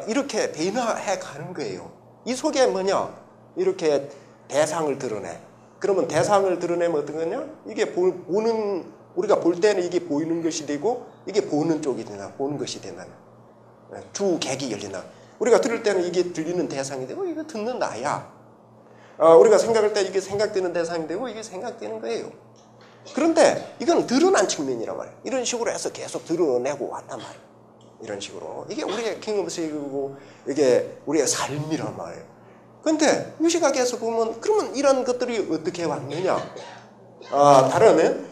이렇게 변화해 가는 거예요. 이 속에 뭐냐? 이렇게 대상을 드러내. 그러면 대상을 드러내면 어떤 거냐? 이게 우리가 볼 때는 이게 보이는 것이 되고 이게 보는 쪽이 되나, 보는 것이 되나. 주객이 열리나. 우리가 들을 때는 이게 들리는 대상이 되고 이거 듣는 나야. 우리가 생각할 때 이게 생각되는 대상이 되고 이게 생각되는 거예요. 그런데 이건 드러난 측면이란 말이에요. 이런 식으로 해서 계속 드러내고 왔단 말이에요. 이런 식으로. 이게 우리의 킹덤스이고 이게 우리의 삶이란 말이에요. 그런데 이 시각에서 보면 그러면 이런 것들이 어떻게 왔느냐? 다른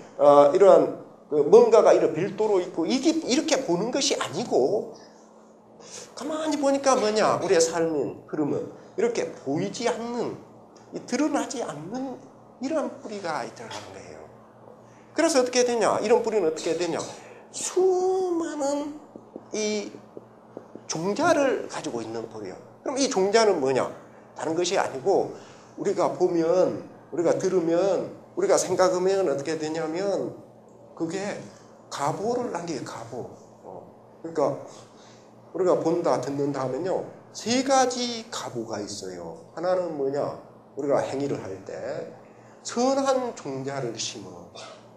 이러한 뭔가가 이런 별도로 있고 이게 이렇게 보는 것이 아니고 가만히 보니까 뭐냐? 우리의 삶의 흐름은 이렇게 보이지 않는 드러나지 않는 이런 뿌리가 들어가는 거예요. 그래서 어떻게 되냐? 이런 뿌리는 어떻게 되냐? 수많은 이 종자를 가지고 있는 뿌리요. 그럼 이 종자는 뭐냐? 다른 것이 아니고 우리가 보면, 우리가 들으면, 우리가 생각하면 어떻게 되냐면 그게 가보를 남기게 가보. 그러니까 우리가 본다, 듣는다 하면요. 세 가지 가보가 있어요. 하나는 뭐냐? 우리가 행위를 할 때 선한 종자를 심어.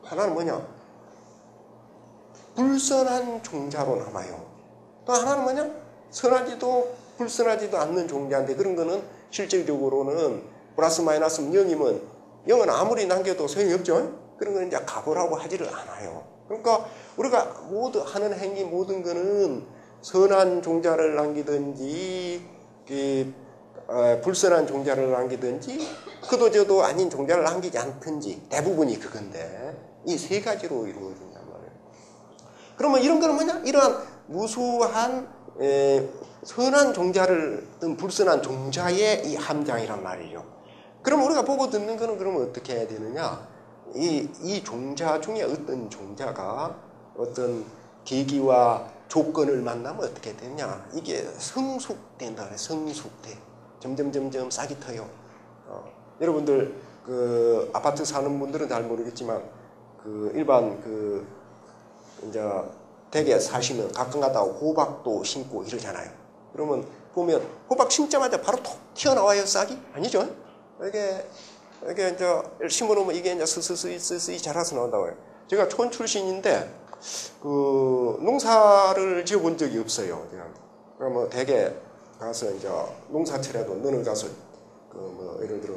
하나는 뭐냐? 불선한 종자로 남아요. 또 하나는 뭐냐? 선하지도 불선하지도 않는 종자인데 그런 거는 실질적으로는 플러스 마이너스 0이면 0은 아무리 남겨도 소용이 없죠. 그런 거는 이제 가보라고 하지를 않아요. 그러니까 우리가 모두 하는 행위 모든 거는 선한 종자를 남기든지 불선한 종자를 남기든지 그도저도 아닌 종자를 남기지 않든지 대부분이 그건데 이 세 가지로 이루어진단 말이에요. 그러면 이런 거는 뭐냐? 이러한 무수한 선한 종자를 든 불선한 종자의 이 함장이란 말이죠. 그럼 우리가 보고 듣는 거는 그러면 어떻게 해야 되느냐? 이 종자 중에 어떤 종자가 어떤 계기와 조건을 만나면 어떻게 되냐? 이게 성숙된다. 성숙돼. 점점 싹이 터요. 여러분들 그 아파트 사는 분들은 잘 모르겠지만 그 일반 그 이제 댁에 사시면 가끔 가다가 호박도 심고 이러잖아요. 그러면 보면 호박 심자마자 바로 톡 튀어나와요, 싹이? 아니죠? 이게 이제 심어놓으면 이게 이제 스스이 자라서 나온다고요. 제가 촌 출신인데 그 농사를 지어본 적이 없어요. 그냥 뭐 댁에 가서 이제 농사철에도 너는 가서 그 뭐 예를 들어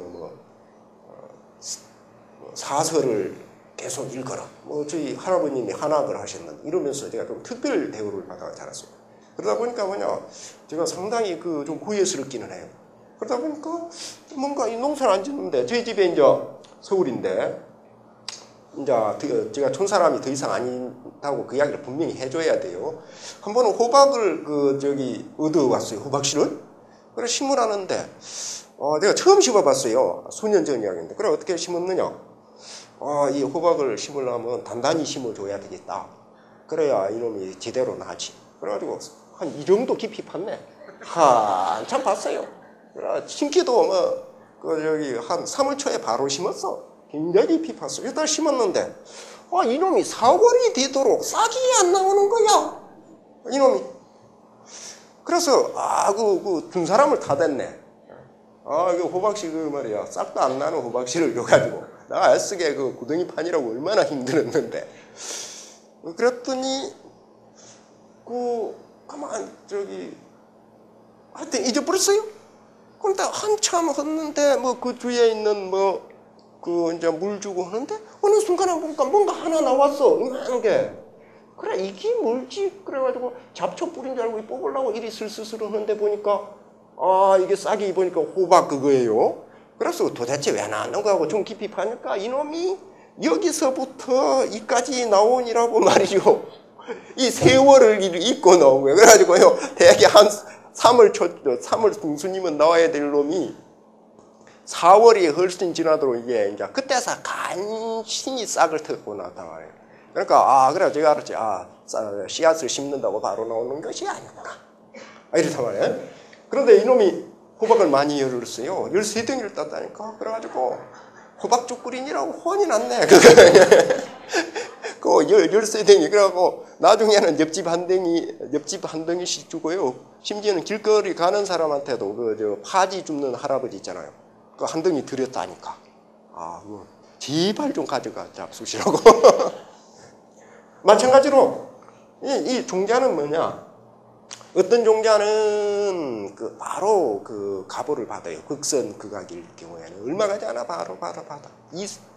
사설을 계속 읽어라. 뭐 저희 할아버님이 한학을 하셨는데 이러면서 제가 좀 특별 대우를 받아 자랐어요. 그러다 보니까 뭐냐 제가 상당히 그 좀 구애스럽기는 해요. 그러다 보니까 뭔가 이 농사를 안 짓는데 저희 집에 이제 서울인데 이제 제가 촌사람이 더 이상 아니다고 그 이야기를 분명히 해줘야 돼요. 한 번은 호박을 얻어왔어요. 호박씨를. 그래 심으라는데 내가 처음 심어봤어요. 수년 전 이야기인데. 그래 어떻게 심었느냐? 이 호박을 심으려면 단단히 심어줘야 되겠다. 그래야 이놈이 제대로 나지. 그래가지고 한 이 정도 깊이 팠네. 한참 봤어요. 그래 심기도 한 3월 초에 바로 심었어. 굉장히 깊이 팠어. 일단 심었는데 이놈이 4월이 되도록 싹이 안 나오는 거야. 이놈이. 그래서 준 사람을 타댔네. 그 호박씨 말이야 싹도 안 나는 호박씨를 줘가지고 나 애쓰게 그 구덩이 판이라고 얼마나 힘들었는데 그랬더니 하여튼 잊어버렸어요. 근데 한참 했는데 그 주위에 있는 이제 물 주고 하는데 어느 순간에 보니까 뭔가 하나 나왔어. 이상한 게. 그래 이게 뭘지? 그래가지고 잡초 뿌린 줄 알고 뽑으려고 이리 슬슬슬 하는데 보니까 이게 싹이 보니까 호박 그거예요. 그래서 도대체 왜 나왔는 거하고 좀 깊이 파니까 이놈이 여기서부터 이까지 나오니라고 말이죠. 이 세월을 잊고 나온 거예요. 그래가지고요 대개 한 3월 중순이면 나와야 될 놈이 4월이 훨씬 지나도록 이게 이제 그때서 간신히 싹을 텄고 나타나요. 그러니까 그래 제가 알았지. 씨앗을 심는다고 바로 나오는 것이 아니구나. 이렇단 말이에요. 그런데 이놈이 호박을 많이 열었어요. 13덩이를 땄다니까. 그래가지고 호박죽 끓이니라고 혼이 났네. 그 13덩이. 그래갖고 나중에는 옆집 한 덩이씩 주고요. 심지어는 길거리 가는 사람한테도 파지 줍는 할아버지 있잖아요. 그 한 덩이 드렸다니까. 제발 좀 가져가 잡수시라고. 마찬가지로 이 종자는 뭐냐? 어떤 종자는 그러면 그 바로 그 가보를 받아요. 극선 극악일 경우에는 얼마 가지 않아 바로 받아.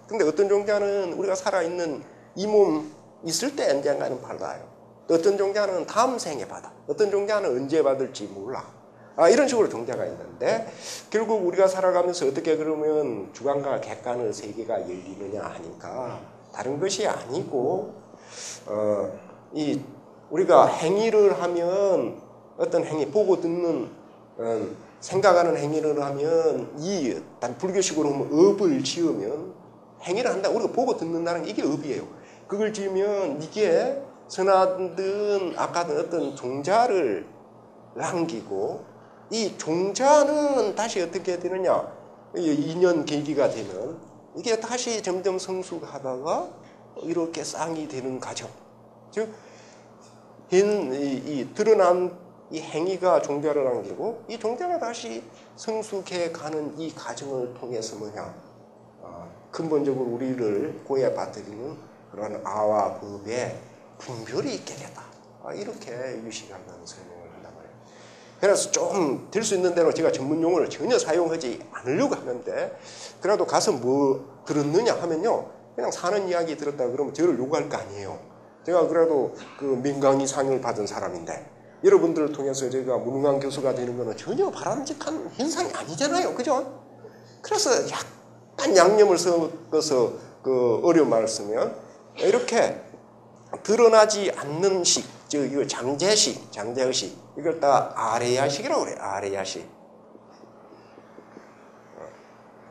근데 어떤 종자는 우리가 살아있는 이 몸 있을 때 언젠가는 받아요. 어떤 종자는 다음 생에 받아. 어떤 종자는 언제 받을지 몰라. 이런 식으로 종자가 있는데 결국 우리가 살아가면서 어떻게 그러면 주관과 객관의 세계가 열리느냐 하니까 다른 것이 아니고 우리가 행위를 하면 어떤 행위 보고 듣는 생각하는 행위를 하면 단 불교식으로 하면 업을 지으면 행위를 한다. 우리가 보고 듣는다는 게 이게 업이에요. 그걸 지으면 이게 선하든 악하든 어떤 종자를 남기고 이 종자는 다시 어떻게 되느냐? 2년 계기가 되면 이게 다시 점점 성숙하다가 이렇게 쌍이 되는 과정. 즉, 드러난 이 행위가 종자를 남기고 이 종자가 다시 성숙해 가는 이 과정을 통해서 근본적으로 우리를 고해받들이는 그런 아와 법의 분별이 있게 되다. 이렇게 유식한다는 설명을 한단 말이에요. 그래서 좀 될 수 있는 대로 제가 전문 용어를 전혀 사용하지 않으려고 하는데 그래도 가서 뭐 들었느냐 하면요. 그냥 사는 이야기 들었다 그러면 저를 요구할 거 아니에요. 제가 그래도 그 민강의 상을 받은 사람인데 여러분들을 통해서 제가 무능한 교수가 되는 거는 전혀 바람직한 현상이 아니잖아요. 그죠? 그래서 약간 양념을 섞어서 그 어려운 말을 쓰면 이렇게 드러나지 않는 식, 즉 이거 잠재식, 잠재의식 이걸 다 아레야식이라고 그래요. 아레야식.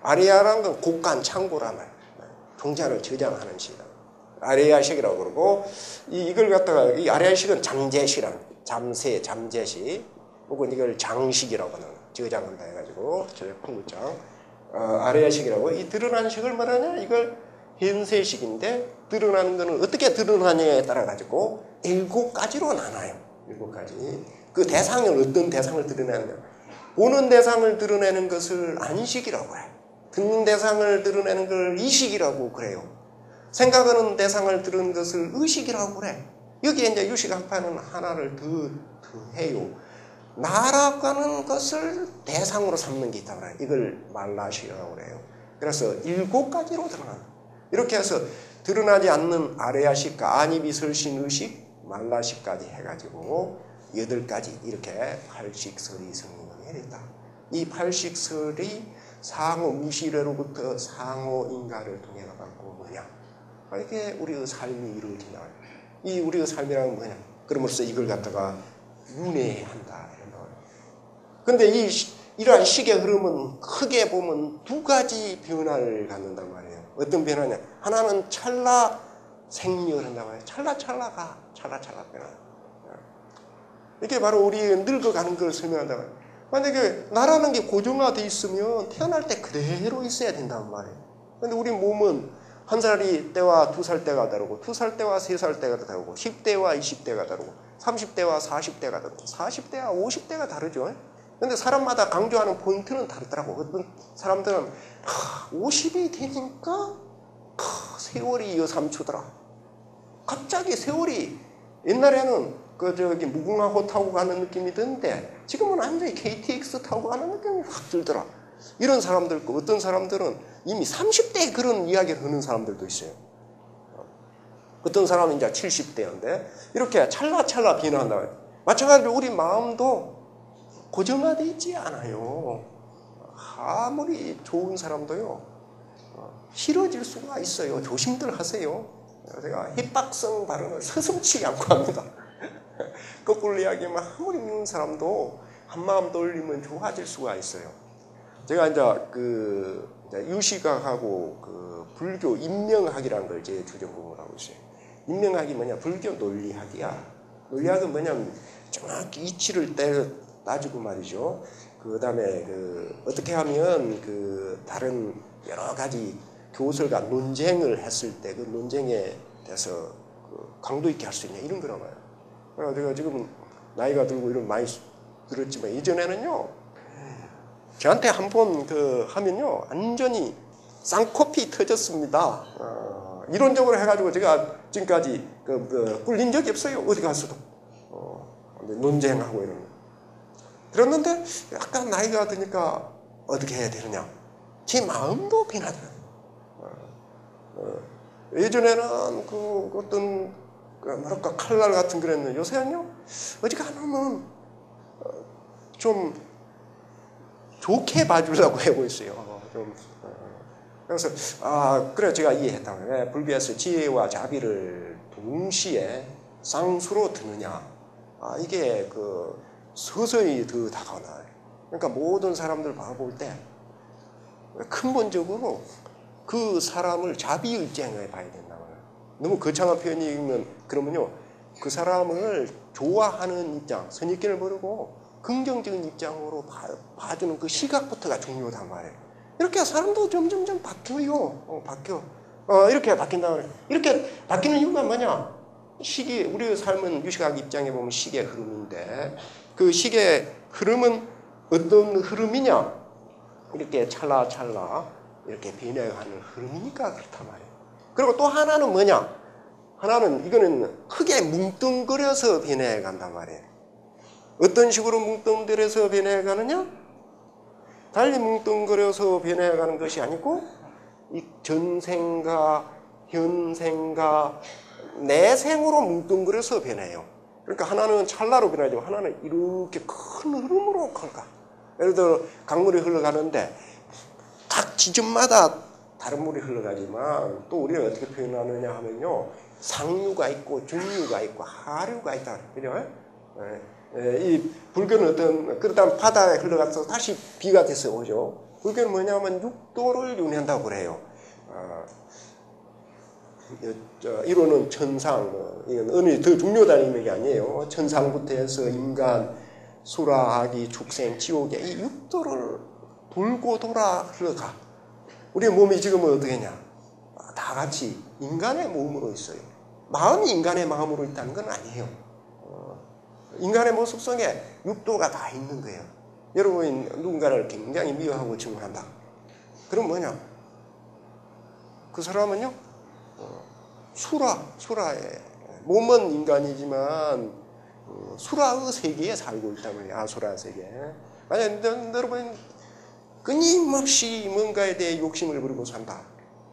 아레야라는 건 곡간 창고란 말이에요. 종자를 저장하는 식. 아레야식이라고 그러고 이걸 갖다가 이 아레야식은 잠재식이라는 거예요. 잠재, 잠재식 혹은 이걸 장식이라고 하는 저장한다 해가지고 저장 풍구장 아레야식이라고 이 드러나는 식을 말하냐 이걸 현세식인데 드러나는 거는 어떻게 드러나냐에 따라 가지고 7가지로 나눠요. 7가지. 그 대상을 어떤 대상을 드러내느냐. 보는 대상을 드러내는 것을 안식이라고 해요. 듣는 대상을 드러내는 걸 이식이라고 그래요. 생각하는 대상을 드러내는 것을 의식이라고 그래. 여기에 이제 유식 한파는 하나를 더해요. 나라고 하는 것을 대상으로 삼는 게 있다고 그래요. 이걸 말라식이라고 그래요. 그래서 7가지로 드러난다. 이렇게 해서 드러나지 않는 아레야식과 아니비설신의식, 말라식까지 해가지고 8가지 이렇게 8식설이 성립이 됐다. 이 8식설이 상호 미시레로부터 상호 인가를 통해 갖고 뭐냐? 이게 우리의 삶이 이루어진다. 이 우리의 삶이란 뭐냐? 그럼으로써 이걸 갖다가 윤회한다. 그런데 이러한 식의 흐름은 크게 보면 2가지 변화를 갖는단 말이에요. 어떤 변화냐? 하나는 찰나 생멸을 한다고 해요. 찰나찰나가 찰나찰나 변화. 이게 바로 우리 늙어가는 걸 설명한다고 해요. 만약에 나라는 게 고정화되어 있으면 태어날 때 그대로 있어야 된단 말이에요. 그런데 우리 몸은 1살이 때와 2살 때가 다르고 2살 때와 3살 때가 다르고 10대와 20대가 다르고 30대와 40대가 다르고 40대와 50대가 다르죠. 그런데 사람마다 강조하는 포인트는 다르더라고. 어떤 사람들은 50이 되니까 세월이 여삼초더라. 갑자기 세월이 옛날에는 무궁화호 타고 가는 느낌이 드는데 지금은 완전히 KTX 타고 가는 느낌이 확 들더라. 이런 사람들 있고 어떤 사람들은 이미 30대에 그런 이야기를 하는 사람들도 있어요. 어떤 사람은 이제 70대인데 이렇게 찰나찰나 변화한다. 마찬가지로 우리 마음도 고정화되어 있지 않아요. 아무리 좋은 사람도요 싫어질 수가 있어요. 조심들 하세요. 제가 힙박성 발언을 서슴치 않고 합니다. 거꾸로 이야기하면 아무리 믿는 사람도 한마음 돌리면 좋아질 수가 있어요. 제가 이제 유식학하고 불교 인명학이라는 걸 제 주전공을 하고 있어요. 인명학이 뭐냐? 불교 논리학이야. 논리학은 뭐냐면 정확히 이치를 따지고 말이죠. 그 다음에 어떻게 하면 다른 여러 가지 교설과 논쟁을 했을 때 그 논쟁에 대해서 강도 있게 할 수 있냐 이런 거란 말이에요. 그래서 제가 지금 나이가 들고 이런 많이 들었지만 이전에는요 저한테 한번 하면요 완전히 쌍코피 터졌습니다. 이론적으로 해가지고 제가 지금까지 꿀린 적이 없어요. 어디 가서도 논쟁하고 이런 거. 그랬는데 약간 나이가 드니까 어떻게 해야 되느냐? 제 마음도 변하더라고요. 예전에는 그 어떤 뭐랄까 칼날 같은 그랬는데 요새는요 어지간하면 좀 좋게 봐주려고 하고 있어요. 그래서 그래 제가 이해했다고요. 불교에서 지혜와 자비를 동시에 쌍수로 드느냐? 이게 그 서서히 더 다가오나요. 그러니까 모든 사람들 바라볼 때 근본적으로 그 사람을 자비 입장에 봐야 된다고 해요. 너무 거창한 표현이면 그러면요 그 사람을 좋아하는 입장, 선입견을 버리고 긍정적인 입장으로 봐주는 그 시각부터가 중요하단 말이에요. 이렇게 사람도 점점점 바뀌어요. 바뀌어. 이렇게 바뀐다고 해요. 이렇게 바뀌는 이유가 뭐냐? 시기, 우리의 삶은 유식학 입장에 보면 시계의 흐름인데 그 시계의 흐름은 어떤 흐름이냐? 이렇게 찰나찰나 이렇게 변해가는 흐름이니까 그렇단 말이에요. 그리고 또 하나는 뭐냐? 하나는 이거는 크게 뭉뚱그려서 변해간단 말이에요. 어떤 식으로 뭉뚱그려서 변해가느냐? 달리 뭉뚱그려서 변해가는 것이 아니고 이 전생과 현생과 내생으로 뭉뚱그려서 변해요. 그러니까 하나는 찰나로 변하지만 하나는 이렇게 큰 흐름으로 갈까. 예를 들어 강물이 흘러가는데 각 지점마다 다른 물이 흘러가지만 또 우리가 어떻게 표현하느냐 하면요 상류가 있고 중류가 있고 하류가 있다. 그죠? 이 불교는 어떤 그러다 바다에 흘러가서 다시 비가 돼서 오죠. 불교는 뭐냐면 육도를 윤회한다고 그래요. 이론은 천상, 이건 어느 더 중요하다는 의미가 아니에요. 천상부터 해서 인간, 수라, 아기, 축생, 지옥에 이 육도를 돌고 돌아 흘러가. 우리의 몸이 지금은 어떻게 했냐? 다 같이 인간의 몸으로 있어요. 마음이 인간의 마음으로 있다는 건 아니에요. 인간의 모습 속에 육도가 다 있는 거예요. 여러분이 누군가를 굉장히 미워하고 증오한다. 그럼 뭐냐? 그 사람은요, 수라의 몸은 인간이지만 수라의 세계에 살고 있다고요. 아수라 세계. 만약 여러분 끊임없이 뭔가에 대해 욕심을 부리고 산다.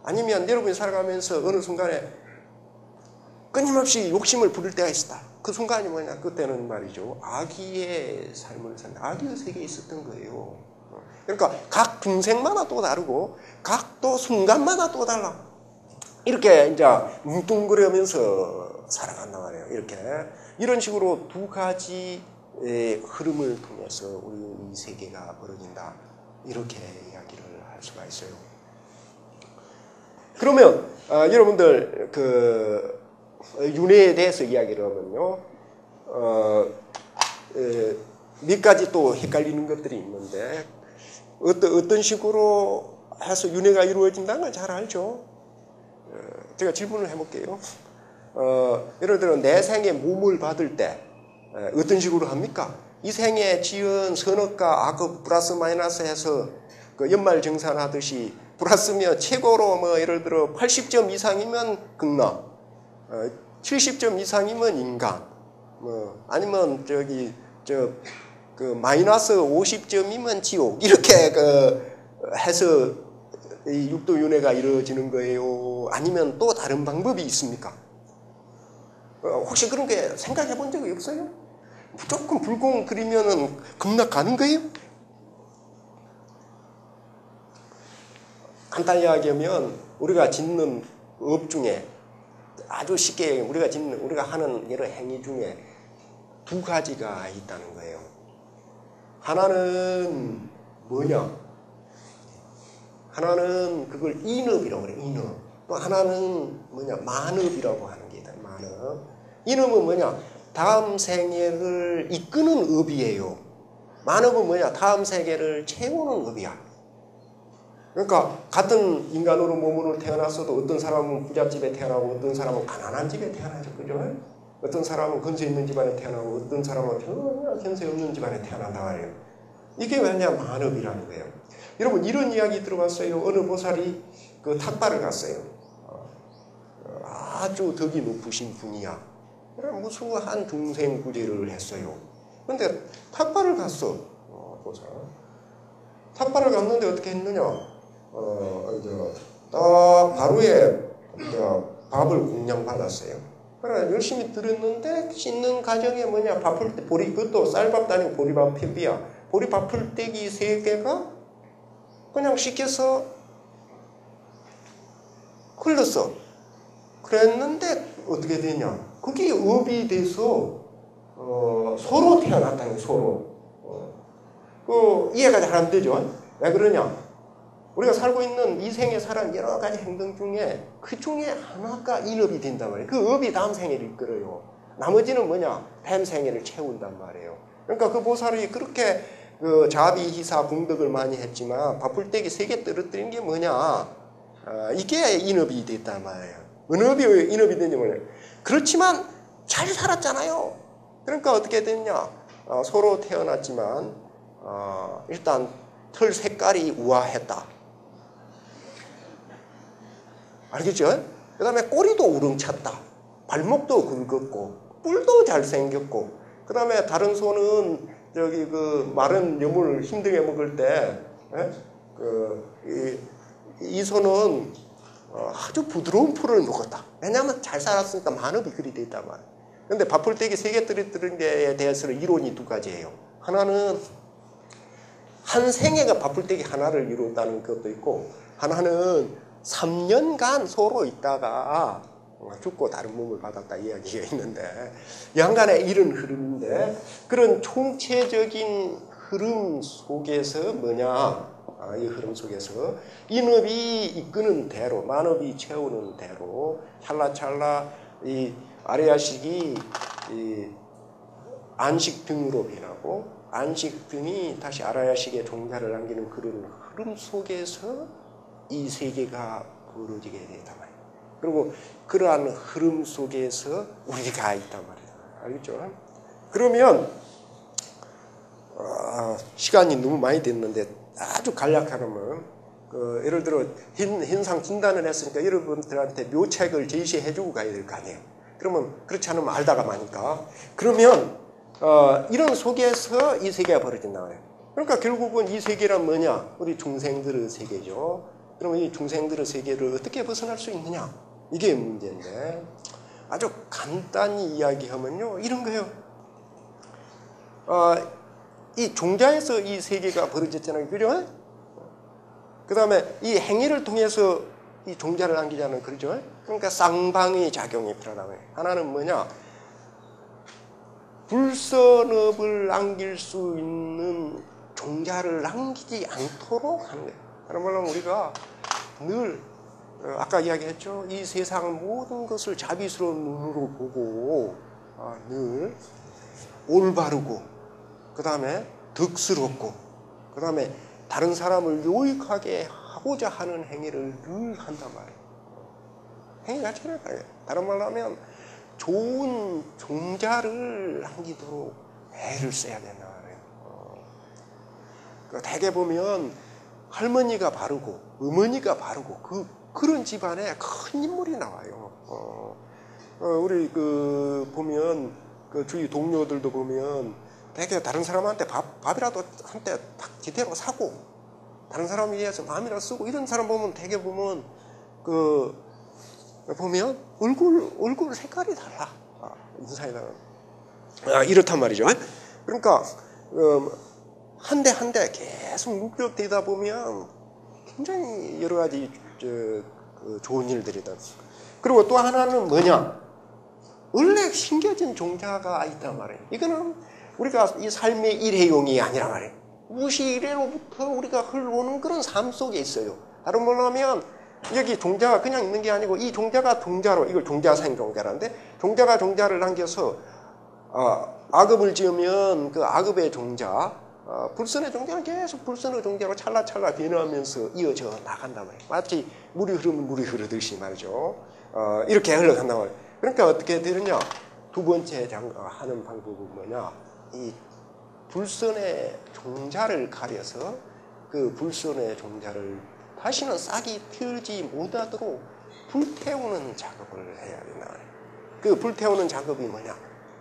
아니면 여러분이 살아가면서 어느 순간에 끊임없이 욕심을 부릴 때가 있었다. 그 순간이 뭐냐? 그때는 말이죠. 아기의 삶을 산다. 아기의 세계에 있었던 거예요. 그러니까 각 중생마다 또 다르고 각 또 순간마다 또 달라. 이렇게 이제 뭉뚱그려면서 살아간단 말이에요. 이렇게 이런 식으로 두 가지의 흐름을 통해서 우리 이 세계가 벌어진다. 이렇게 이야기를 할 수가 있어요. 그러면 여러분들 그 윤회에 대해서 이야기를 하면요, 몇 가지 또 헷갈리는 것들이 있는데 어떤 식으로 해서 윤회가 이루어진다는 걸 잘 알죠. 제가 질문을 해볼게요. 예를 들어 내 생에 몸을 받을 때 어떤 식으로 합니까? 이 생에 지은 선악과 악업 플러스 마이너스 해서 그 연말 정산하듯이 플러스면 최고로 뭐 예를 들어 80점 이상이면 극락, 70점 이상이면 인간, 뭐 아니면 그 마이너스 50점이면 지옥 이렇게 해서 이 육도 윤회가 이루어지는 거예요? 아니면 또 다른 방법이 있습니까? 혹시 그런 게 생각해 본 적이 없어요? 무조건 불공 그리면은 극락 가는 거예요? 간단히 이야기하면 우리가 짓는 업 중에 아주 쉽게 우리가 하는 여러 행위 중에 두 가지가 있다는 거예요. 하나는 뭐냐? 하나는 그걸 인업이라고 그래요. 인업. 또 하나는 뭐냐? 만업이라고 하는 게 있다. 만업. 인업은 뭐냐? 다음 생애를 이끄는 업이에요. 만업은 뭐냐? 다음 세계를 채우는 업이야. 그러니까 같은 인간으로 몸으로 태어났어도 어떤 사람은 부잣집에 태어나고 어떤 사람은 가난한 집에 태어나죠. 그죠? 어떤 사람은 건세 있는 집안에 태어나고 어떤 사람은 전혀 건세 없는 집안에 태어난다 말이에요. 이게 왜냐? 만업이라는 거예요. 여러분 이런 이야기 들어봤어요? 어느 보살이 그 탁발을 갔어요. 아주 덕이 높으신 분이야. 무수한 중생 구제를 했어요. 그런데 탁발을 갔어. 보사. 탑발을 갔는데 어떻게 했느냐? 딱 바로에 밥을 공양받았어요. 그래 열심히 들었는데 씻는 과정에 뭐냐? 밥풀 때 보리 그것도 쌀밥도 아니고 보리밥 핍이야. 보리밥 풀떼기 3개가 그냥 씻겨서 흘렀어. 그랬는데 어떻게 되냐? 그게 업이 돼서 소로 태어났다는 소로. 이해가 잘 안 되죠? 왜 그러냐? 우리가 살고 있는 이 생에 살아온 여러 가지 행동 중에 그 중에 하나가 인업이 된단 말이에요. 그 업이 다음 생애를 이끌어요. 나머지는 뭐냐? 다음 생애를 채운단 말이에요. 그러니까 그 보살이 그렇게 그 자비, 희사, 공덕을 많이 했지만 밥풀떼기 3개 떨어뜨린 게 뭐냐? 이게 인업이 됐단 말이에요. 은업이 인업이 된지 몰라요. 그렇지만 잘 살았잖아요. 그러니까 어떻게 됐냐? 소로 태어났지만 일단 털 색깔이 우아했다. 알겠죠? 그 다음에 꼬리도 우렁찼다. 발목도 굵었고 뿔도 잘생겼고 그 다음에 다른 소는 저기 그 마른 여물 힘들게 먹을 때 이 소는 아주 부드러운 풀을 먹었다. 왜냐하면 잘 살았으니까 만업이 그리 돼 있단 말이에요. 그런데 밥풀떼기 3개 떨어뜨린 데에 대해서는 이론이 2가지예요. 하나는 한 생애가 밥풀떼기 하나를 이룬다는 것도 있고 하나는 3년간 소로 있다가 죽고 다른 몸을 받았다 이야기가 있는데 양간의 이런 흐름인데 그런 총체적인 흐름 속에서 뭐냐 이 흐름 속에서 인업이 이끄는 대로 만업이 채우는 대로 찰나찰나 이 아래야식이 이 안식 등으로 변하고 안식 등이 다시 아라야식의 종자를 남기는 그런 흐름 속에서 이 세계가 벌어지게 되단 말이에요. 그리고 그러한 흐름 속에서 우리가 있단 말이에요. 알겠죠? 그러면 시간이 너무 많이 됐는데 아주 간략하면 예를 들어 현상 진단을 했으니까 여러분들한테 묘책을 제시해주고 가야 될 거 아니에요. 그러면 그렇지 않으면 알다가 마니까. 그러면 이런 속에서 이 세계가 벌어진다 그래요. 그러니까 결국은 이 세계란 뭐냐? 우리 중생들의 세계죠. 그러면 이 중생들의 세계를 어떻게 벗어날 수 있느냐? 이게 문제인데 아주 간단히 이야기하면요. 이런 거예요. 이 종자에서 이 세계가 벌어졌잖아요. 그죠? 그 다음에 이 행위를 통해서 이 종자를 남기자는 그러죠. 그러니까 쌍방의 작용이 필요하다고 해요. 하나는 뭐냐? 불선업을 남길 수 있는 종자를 남기지 않도록 하는 거예요. 다른 말로 우리가 늘 아까 이야기했죠. 이 세상 모든 것을 자비스러운 눈으로 보고 늘 올바르고 그 다음에 덕스럽고 그 다음에 다른 사람을 유익하게 하고자 하는 행위를 늘 한단 말이에요. 행위 자체를 다른 말로 하면 좋은 종자를 남기도록 애를 써야 된다 말이에요. 대개 보면 할머니가 바르고 어머니가 바르고 그런 집안에 큰 인물이 나와요. 우리 보면 주위 동료들도 보면 되게 다른 사람한테 밥이라도 한때 딱 제대로 사고 다른 사람에 의해서 마음이라도 쓰고 이런 사람 보면 되게 보면 보면 얼굴 색깔이 달라. 인상이 달라. 이렇단 말이죠. 그러니까 한 대 한 대 계속 누적되다 보면 굉장히 여러 가지 좋은 일들이다. 그리고 또 하나는 뭐냐? 원래 심겨진 종자가 있단 말이에요. 이거는 우리가 이 삶의 일회용이 아니라 말이에요. 무시일회로부터 우리가 흘러오는 그런 삶 속에 있어요. 다른 말로 하면 여기 종자가 그냥 있는 게 아니고 이 종자가 종자로 이걸 종자생 종자라는데 종자가 종자를 남겨서 악업을 지으면 그 악업의 종자 불선의 종자는 계속 불선의 종자로 찰나찰나 변화하면서 이어져 나간단 말이에요. 마치 물이 흐르면 물이 흐르듯이 말이죠. 이렇게 흘러간단 말이에요. 그러니까 어떻게 되느냐? 두 번째 하는 방법은 뭐냐? 이 불선의 종자를 가려서 그 불선의 종자를 다시는 싹이 튀지 못하도록 불태우는 작업을 해야 된다. 그 불태우는 작업이 뭐냐?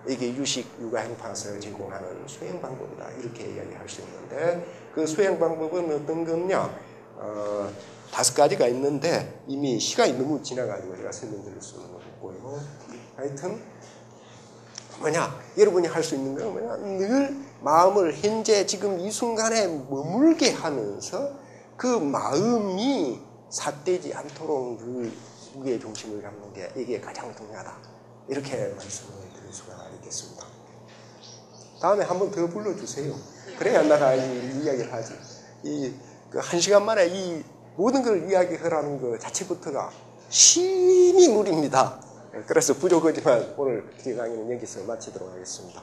이게 유식, 육아 행팟을 제공하는 수행 방법이다. 이렇게 이야기할 수 있는데 그 수행 방법은 어떤 거냐? 5가지가 있는데 이미 시간이 너무 지나가지고 제가 설명드릴 수는 없고요. 하여튼 뭐냐? 여러분이 할 수 있는 건 뭐냐? 늘 마음을 현재 지금 이 순간에 머물게 하면서 그 마음이 삿되지 않도록 늘 무게의 중심을 잡는 게 이게 가장 중요하다. 이렇게 말씀을 드릴 수가 있겠습니다. 다음에 한 번 더 불러주세요. 그래야 내가 이 이야기를 하지. 그 1시간 만에 이 모든 걸 이야기하라는 것 자체부터가 심히 무리입니다. 그래서 부족하지만 오늘 이 강의는 여기서 마치도록 하겠습니다.